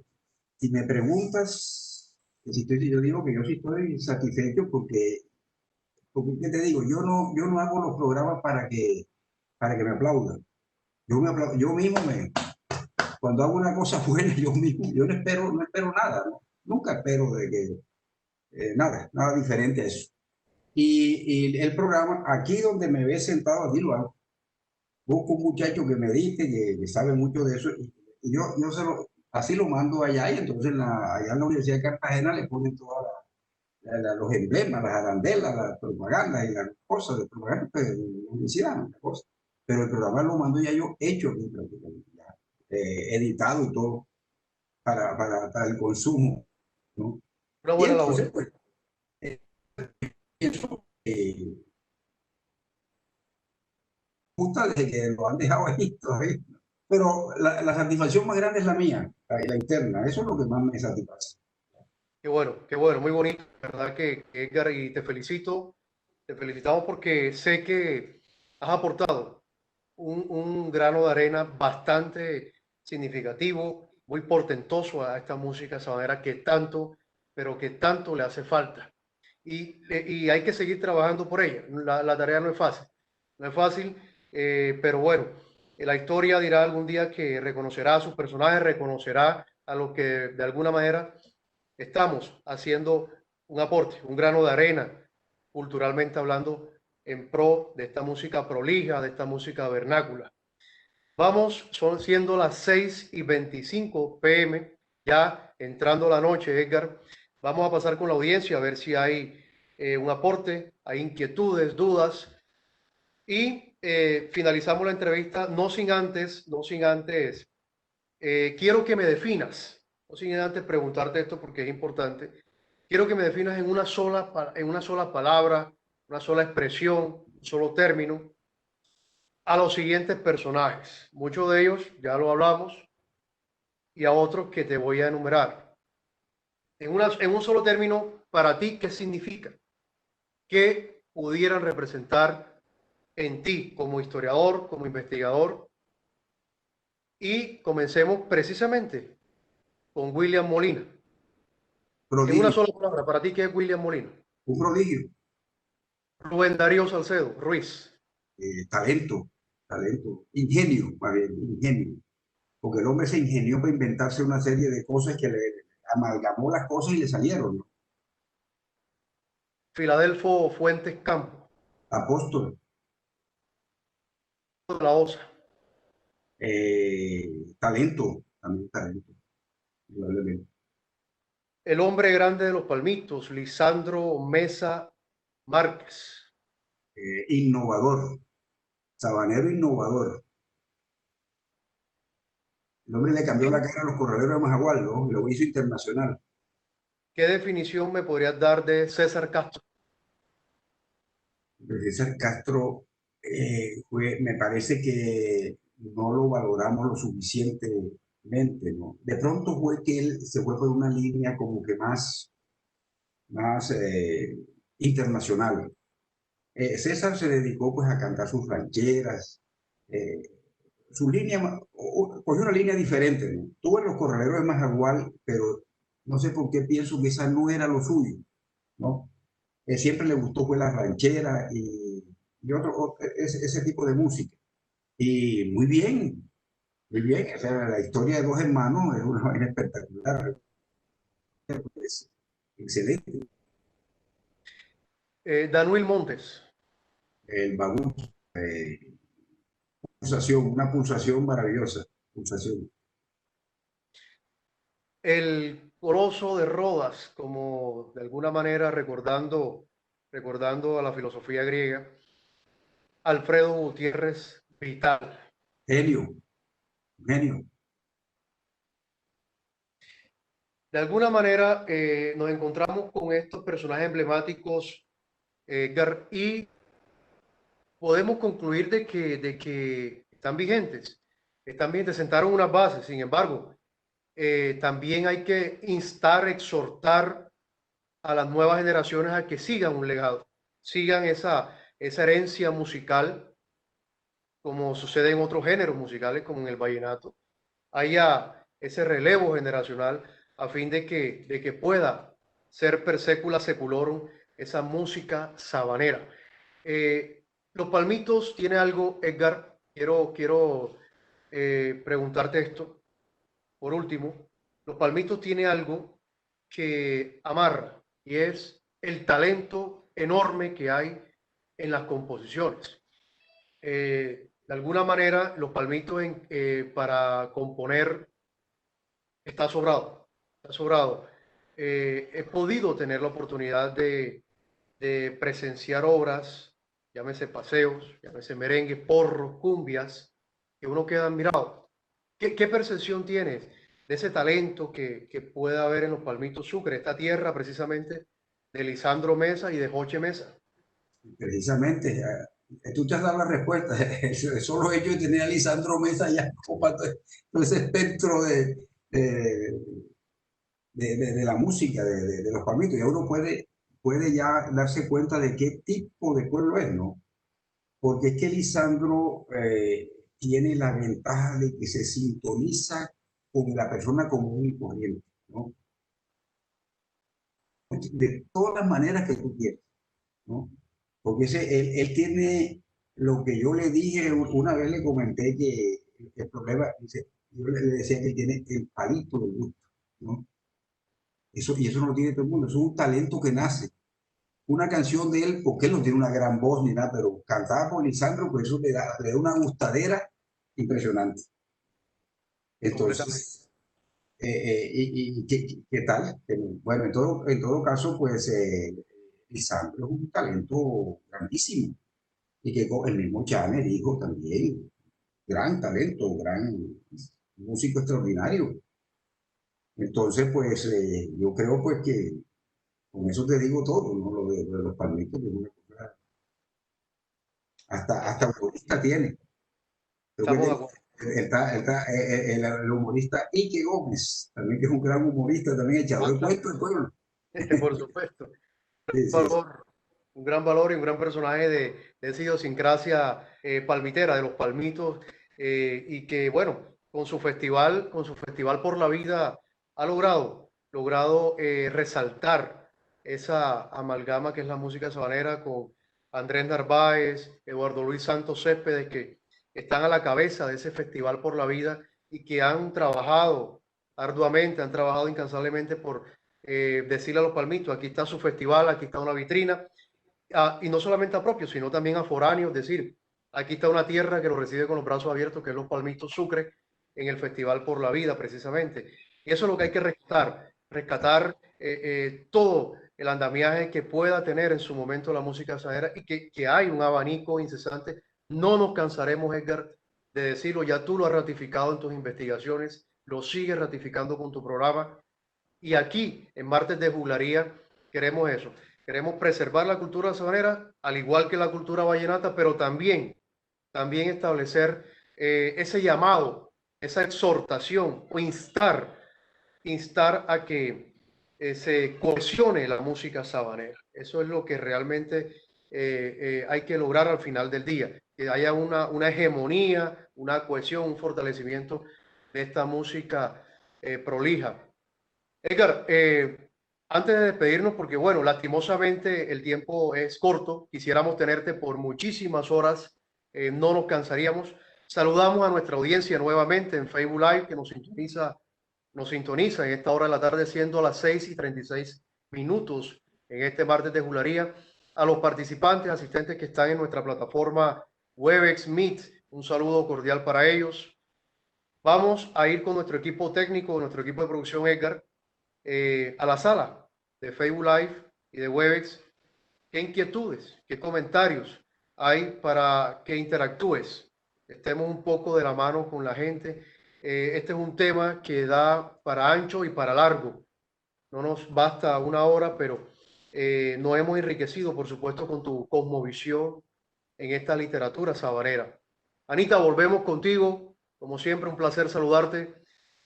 si me preguntas, si estoy, yo digo que yo sí estoy satisfecho porque ¿qué te digo? Yo no hago los programas para que me aplaudan. Yo mismo cuando hago una cosa buena, yo mismo, yo no espero nada, ¿no? Nunca espero de que, nada diferente a eso. Y el programa, aquí donde me ves sentado, aquí lo hago. Busco un muchacho que me dicte, que sabe mucho de eso, y yo así lo mando allá, y entonces allá en la Universidad de Cartagena le ponen todos los emblemas, las arandelas, las propagandas y las cosas de propaganda pues, de la universidad, ¿no? Cosas. Pero el programa lo mando ya yo hecho aquí prácticamente, ya, editado y todo para el consumo, ¿no? Una Y buena entonces, labor. pues, pienso que gusta de que lo han dejado ahí todavía. Pero la satisfacción más grande es la mía, la interna. Eso es lo que más me satisface. Qué bueno, muy bonito, la verdad que Edgar, y te felicito, te felicitamos porque sé que has aportado un grano de arena bastante significativo, muy portentoso a esta música sabanera que tanto, pero que tanto le hace falta. Y hay que seguir trabajando por ella. La tarea no es fácil, no es fácil, pero bueno, la historia dirá algún día que reconocerá a sus personajes, reconocerá a los que de alguna manera estamos haciendo un aporte, un grano de arena, culturalmente hablando, en pro de esta música prolija, de esta música vernácula. Vamos, son siendo las 6:25 p.m., ya entrando la noche, Edgar. Vamos a pasar con la audiencia a ver si hay un aporte, hay inquietudes, dudas, y finalizamos la entrevista, no sin antes, quiero que me definas, no sin antes preguntarte esto porque es importante. Quiero que me definas en una sola palabra, una sola expresión, un solo término, a los siguientes personajes. Muchos de ellos ya lo hablamos y a otros que te voy a enumerar. En un solo término, para ti, ¿qué significa? ¿Qué pudieran representar en ti como historiador, como investigador? Y comencemos precisamente con William Molina. En una Prodigio, sola palabra, para ti, ¿qué es William Molina? un prodigio, Rubén Darío Salcedo, Ruiz. talento, talento, ingenio, más bien, ingenio. Porque el hombre se ingenió para inventarse una serie de cosas que le amalgamó las cosas y le salieron, ¿no? Filadelfo Fuentes Campo, Apóstol, de la OSA. talento, también talento, indudablemente. El hombre grande de los palmitos, Lisandro Mesa Márquez. Innovador, sabanero innovador. El hombre le cambió la cara a los corraleros de Majagual, ¿no? Lo hizo internacional. ¿Qué definición me podrías dar de César Castro? César Castro me parece que no lo valoramos lo suficientemente, ¿no? De pronto fue que él se fue por una línea como que más internacional. César se dedicó pues a cantar sus rancheras, eh, su línea, cogió una línea diferente, ¿no? Tuvo en los corraleros de Majagual, pero no sé por qué pienso que esa no era lo suyo, ¿no? Siempre le gustó fue la ranchera ese tipo de música. Y muy bien. O sea, la historia de dos hermanos es una vaina espectacular, es excelente. Danuel Montes, El bagú, una pulsación maravillosa, pulsación. el Coloso de Rodas, como de alguna manera recordando a la filosofía griega, Alfredo Gutiérrez Vital. Genio, genio. de alguna manera nos encontramos con estos personajes emblemáticos, Edgar, y podemos concluir de que están vigentes, sentaron unas bases. Sin embargo, también hay que instar, exhortar a las nuevas generaciones a que sigan un legado, sigan esa herencia musical, como sucede en otros géneros musicales, como en el vallenato. Haya ese relevo generacional a fin de que pueda ser per secula seculorum esa música sabanera. Los Palmitos tiene algo, Edgar, quiero preguntarte esto. Por último, Los Palmitos tiene algo que amarra y es el talento enorme que hay en las composiciones. De alguna manera, Los Palmitos para componer está sobrado, está sobrado. He podido tener la oportunidad de presenciar obras, llámese paseos, llámese merengue, porros, cumbias, que uno queda admirado. ¿Qué percepción tienes de ese talento que puede haber en los Palmitos Sucre, esta tierra precisamente de Lisandro Mesa y de Joche Mesa? Precisamente, tú te has dado la respuesta. Solo hecho de tener a Lisandro Mesa ya ocupa todo ese espectro de, de la música, de los Palmitos. Ya uno puede ya darse cuenta de qué tipo de pueblo es, ¿no? Porque es que Lisandro tiene la ventaja de que se sintoniza con la persona común y corriente, ¿no? De todas las maneras que tú quieras, ¿no? Porque él tiene lo que yo le dije, una vez le comenté que el problema, yo le decía que tiene el palito del gusto, ¿no? Y eso no lo tiene todo el mundo, eso es un talento que nace. Una canción de él, porque él no tiene una gran voz ni nada, pero cantada por Lisandro, pues eso le da una gustadera impresionante. Completamente. Entonces, ¿qué tal? Bueno, en todo caso, pues Lisandro es un talento grandísimo. Y que el mismo Chane dijo también, gran talento, gran músico extraordinario. Entonces, pues yo creo pues que con eso te digo todo, ¿no? Lo de los Palmitos, que es una cosa, hasta humorista tiene. Creo Estamos de que acuerdo. está el humorista Ike Gómez, también que es un gran humorista, también echador de cuentos del pueblo. Por supuesto. Sí, sí, sí. Valor, un gran valor y un gran personaje de esa idiosincrasia palmitera, de los Palmitos, y que, bueno, con su festival por la vida, ha logrado resaltar esa amalgama que es la música sabanera con Andrés Narváez, Eduardo Luis Santos Céspedes, que están a la cabeza de ese festival por la vida y que han trabajado arduamente, han trabajado incansablemente por decirle a los Palmitos, aquí está su festival, aquí está una vitrina, y no solamente a propios, sino también a foráneos, es decir, aquí está una tierra que lo recibe con los brazos abiertos, que es los Palmitos Sucre, en el Festival por la Vida, precisamente. Y eso es lo que hay que rescatar todo el andamiaje que pueda tener en su momento la música sabanera y que hay un abanico incesante. No nos cansaremos, Edgar, de decirlo, ya tú lo has ratificado en tus investigaciones, lo sigues ratificando con tu programa, y aquí, en Martes de Juglaría, queremos eso. Queremos preservar la cultura sabanera, al igual que la cultura vallenata, pero también establecer ese llamado, esa exhortación o instar a que se cohesione la música sabanera. Eso es lo que realmente hay que lograr al final del día, que haya una hegemonía, una cohesión, un fortalecimiento de esta música prolija. Edgar, antes de despedirnos, porque bueno, lastimosamente el tiempo es corto, quisiéramos tenerte por muchísimas horas, no nos cansaríamos. Saludamos a nuestra audiencia nuevamente en Facebook Live que nos sintoniza en esta hora de la tarde, siendo las 6:36 en este martes de Jularía. A los participantes, asistentes que están en nuestra plataforma Webex Meet, un saludo cordial para ellos. Vamos a ir con nuestro equipo técnico, nuestro equipo de producción, Edgar, a la sala de Facebook Live y de Webex. ¿Qué inquietudes, qué comentarios hay para que interactúes? Estemos un poco de la mano con la gente. Este es un tema que da para ancho y para largo. no nos basta una hora, pero nos hemos enriquecido, por supuesto, con tu cosmovisión en esta literatura sabanera. Anita, volvemos contigo. Como siempre, un placer saludarte.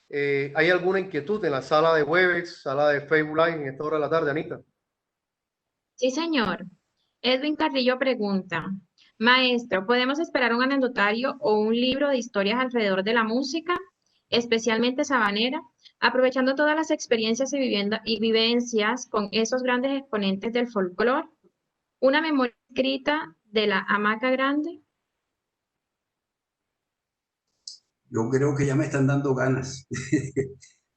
¿Hay alguna inquietud en la sala de Webex, sala de Facebook Live en esta hora de la tarde, Anita? Sí, señor. Edwin Carrillo pregunta, Maestro, ¿podemos esperar un anecdotario o un libro de historias alrededor de la música, especialmente sabanera, aprovechando todas las experiencias y vivencias con esos grandes exponentes del folclore? ¿Una memoria escrita de la hamaca grande? Yo creo que ya me están dando ganas,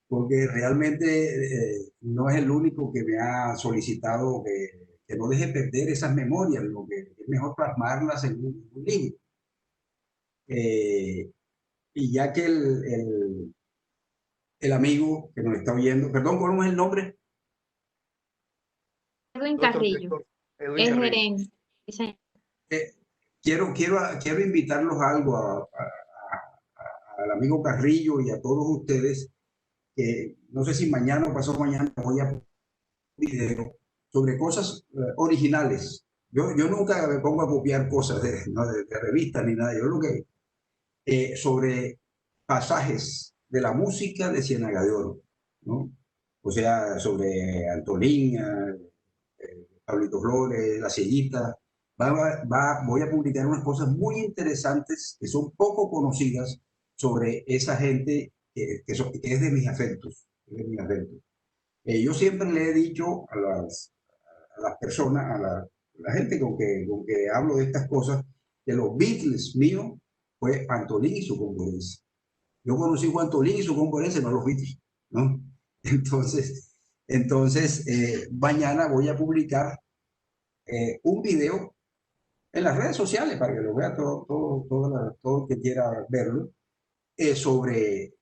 porque realmente no es el único que me ha solicitado que no deje perder esas memorias, lo que es mejor plasmarlas en un libro. Eh, y ya que el amigo que nos está oyendo, perdón, ¿cómo es el nombre? Edwin Nuestro Carrillo, director, Edwin es Carrillo. gerente. Sí, señor. Eh, quiero invitarlos a algo al amigo Carrillo y a todos ustedes, que no sé si mañana o pasado mañana voy a poner un video sobre cosas originales. Yo nunca me pongo a copiar cosas no, de revistas ni nada. Yo lo que sobre pasajes de la música de Ciénaga de Oro, ¿no? O sea, sobre Antolín, Pablito Flores, La Cieguita. Voy a publicar unas cosas muy interesantes que son poco conocidas sobre esa gente que es de mis afectos. De mis afectos. Yo siempre le he dicho a las personas, la gente con que hablo de estas cosas, que los Beatles míos fue Antolín y su concordancia. Yo conocí a Juan Tolín y su concordancia, no los Beatles, ¿no? Mañana voy a publicar un video en las redes sociales para que lo vea todo el que quiera verlo, sobre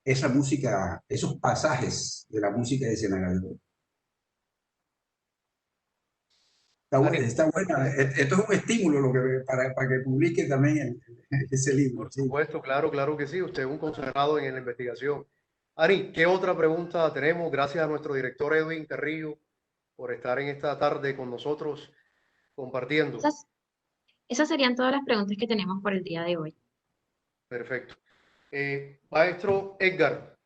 esa música, esos pasajes de la música de Senegal. Anita, Está buena. Esto es un estímulo para que publique también ese libro. por Sí. supuesto, claro, claro que sí. Usted es un consagrado en la investigación. Ani, ¿qué otra pregunta tenemos? Gracias a nuestro director Edwin Carrillo por estar en esta tarde con nosotros compartiendo. Esas, esas serían todas las preguntas que tenemos por el día de hoy. Perfecto. Maestro Edgar,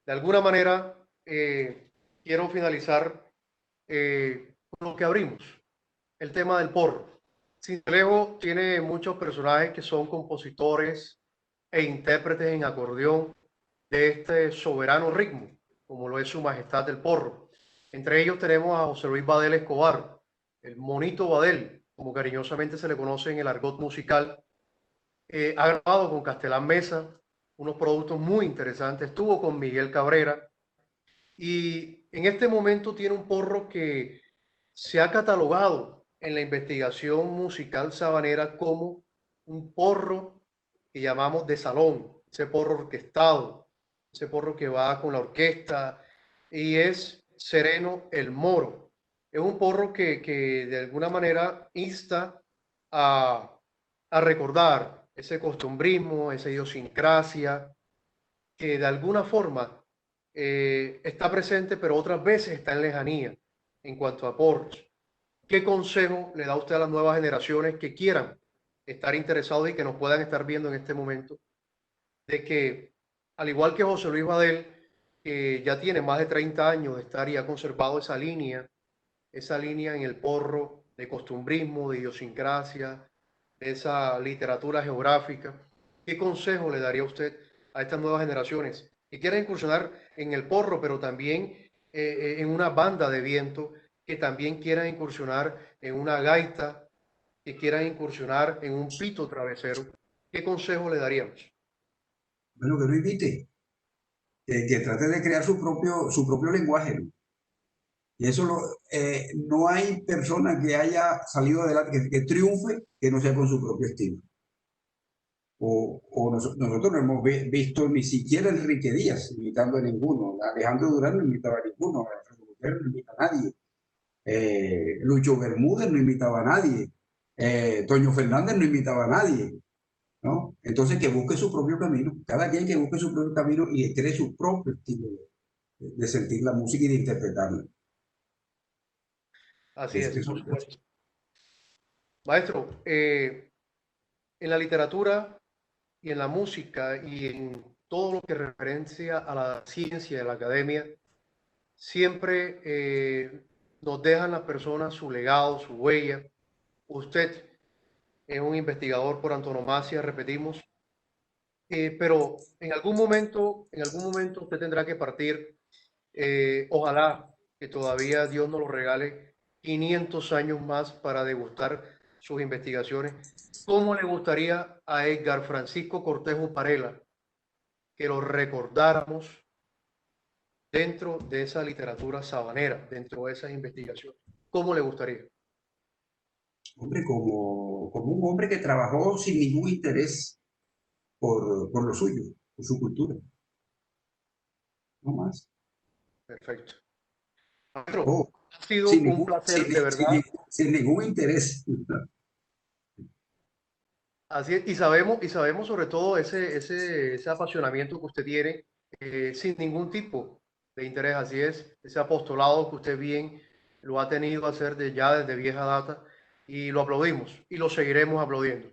de alguna manera quiero finalizar con lo que abrimos, el tema del porro. Cincelejo tiene muchos personajes que son compositores e intérpretes en acordeón de este soberano ritmo, como lo es Su Majestad el Porro. Entre ellos tenemos a José Luis Badel Escobar, el Monito Badel, como cariñosamente se le conoce en el argot musical. Ha grabado con Castelán Mesa unos productos muy interesantes, estuvo con Miguel Cabrera y en este momento tiene un porro que se ha catalogado en la investigación musical sabanera como un porro que llamamos de salón, ese porro orquestado, ese porro que va con la orquesta y es Sereno el Moro. Es un porro que de alguna manera insta a, a recordar ese costumbrismo, esa idiosincrasia que de alguna forma está presente, pero otras veces está en lejanía en cuanto a porros. ¿Qué consejo le da usted a las nuevas generaciones que quieran estar interesados y que nos puedan estar viendo en este momento? De que, al igual que José Luis Badel, que ya tiene más de 30 años de estar y ha conservado esa línea en el porro de costumbrismo, de idiosincrasia, de esa literatura geográfica, ¿qué consejo le daría usted a estas nuevas generaciones que quieran incursionar en el porro, pero también en una banda de viento, que también quieran incursionar en una gaita, que quieran incursionar en un pito travesero? ¿Qué consejo le daríamos? Bueno, que no invite, que trate de crear su propio lenguaje, ¿no? Y eso no hay persona que haya salido adelante, que triunfe, que no sea con su propio estilo. Nosotros no hemos visto ni siquiera Enrique Díaz imitando a ninguno, Alejandro Durán no imitaba a ninguno, Alfredo Gutiérrez no imita a nadie, Lucho Bermúdez no imitaba a nadie, Toño Fernández no imitaba a nadie, ¿no? Entonces que busque su propio camino, cada quien que busque su propio camino y cree su propio estilo. de sentir la música y de interpretarla. Así es, Eso por es. supuesto. Maestro, en la literatura y en la música y en todo lo que referencia a la ciencia y a la academia, siempre nos dejan las personas su legado, su huella. Usted es un investigador por antonomasia, repetimos, pero en algún momento usted tendrá que partir. Ojalá que todavía Dios nos lo regale 500 años más para degustar sus investigaciones. ¿Cómo le gustaría a Edgar Francisco Cortejo Parela que lo recordáramos dentro de esa literatura sabanera, dentro de esas investigaciones? ¿Cómo le gustaría? Hombre, como un hombre que trabajó sin ningún interés por lo suyo, por su cultura, no más. Perfecto. Maestro, Oh, ha sido un placer, de verdad. sin ningún interés. Así es, y sabemos sobre todo ese apasionamiento que usted tiene sin ningún tipo de interés. Así es, ese apostolado que usted bien lo ha tenido a hacer ya desde vieja data y lo aplaudimos y lo seguiremos aplaudiendo.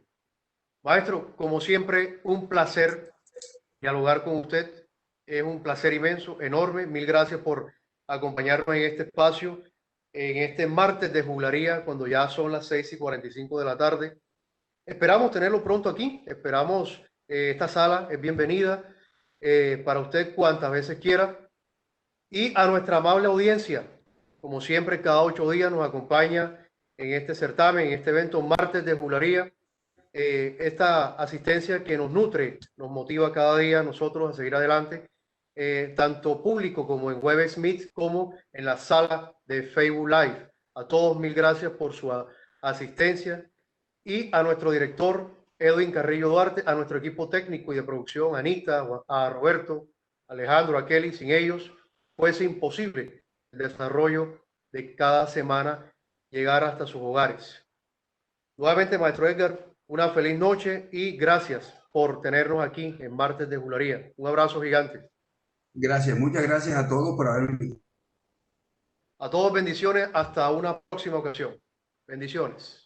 Maestro, como siempre, un placer dialogar con usted. Es un placer inmenso, enorme. Mil gracias por acompañarnos en este espacio, en este martes de juglaría, cuando ya son las 6:45 de la tarde. Esperamos tenerlo pronto aquí. Esperamos, esta sala es bienvenida para usted cuantas veces quiera. Y a nuestra amable audiencia, como siempre, cada 8 días nos acompaña en este certamen, en este evento Martes de Juglaría. Esta asistencia que nos nutre, nos motiva cada día a nosotros a seguir adelante, tanto público como en Web Meet, como en la sala de Facebook Live. A todos mil gracias por su asistencia y a nuestro director Edwin Carrillo Duarte, a nuestro equipo técnico y de producción, Anita, a Roberto, Alejandro, a Kelly. Sin ellos fuese imposible el desarrollo de cada semana llegar hasta sus hogares. Nuevamente, maestro Edgar, una feliz noche y gracias por tenernos aquí en Martes de Juglaría. Un abrazo gigante. Gracias, muchas gracias a todos por haber venido. A todos bendiciones, hasta una próxima ocasión. Bendiciones.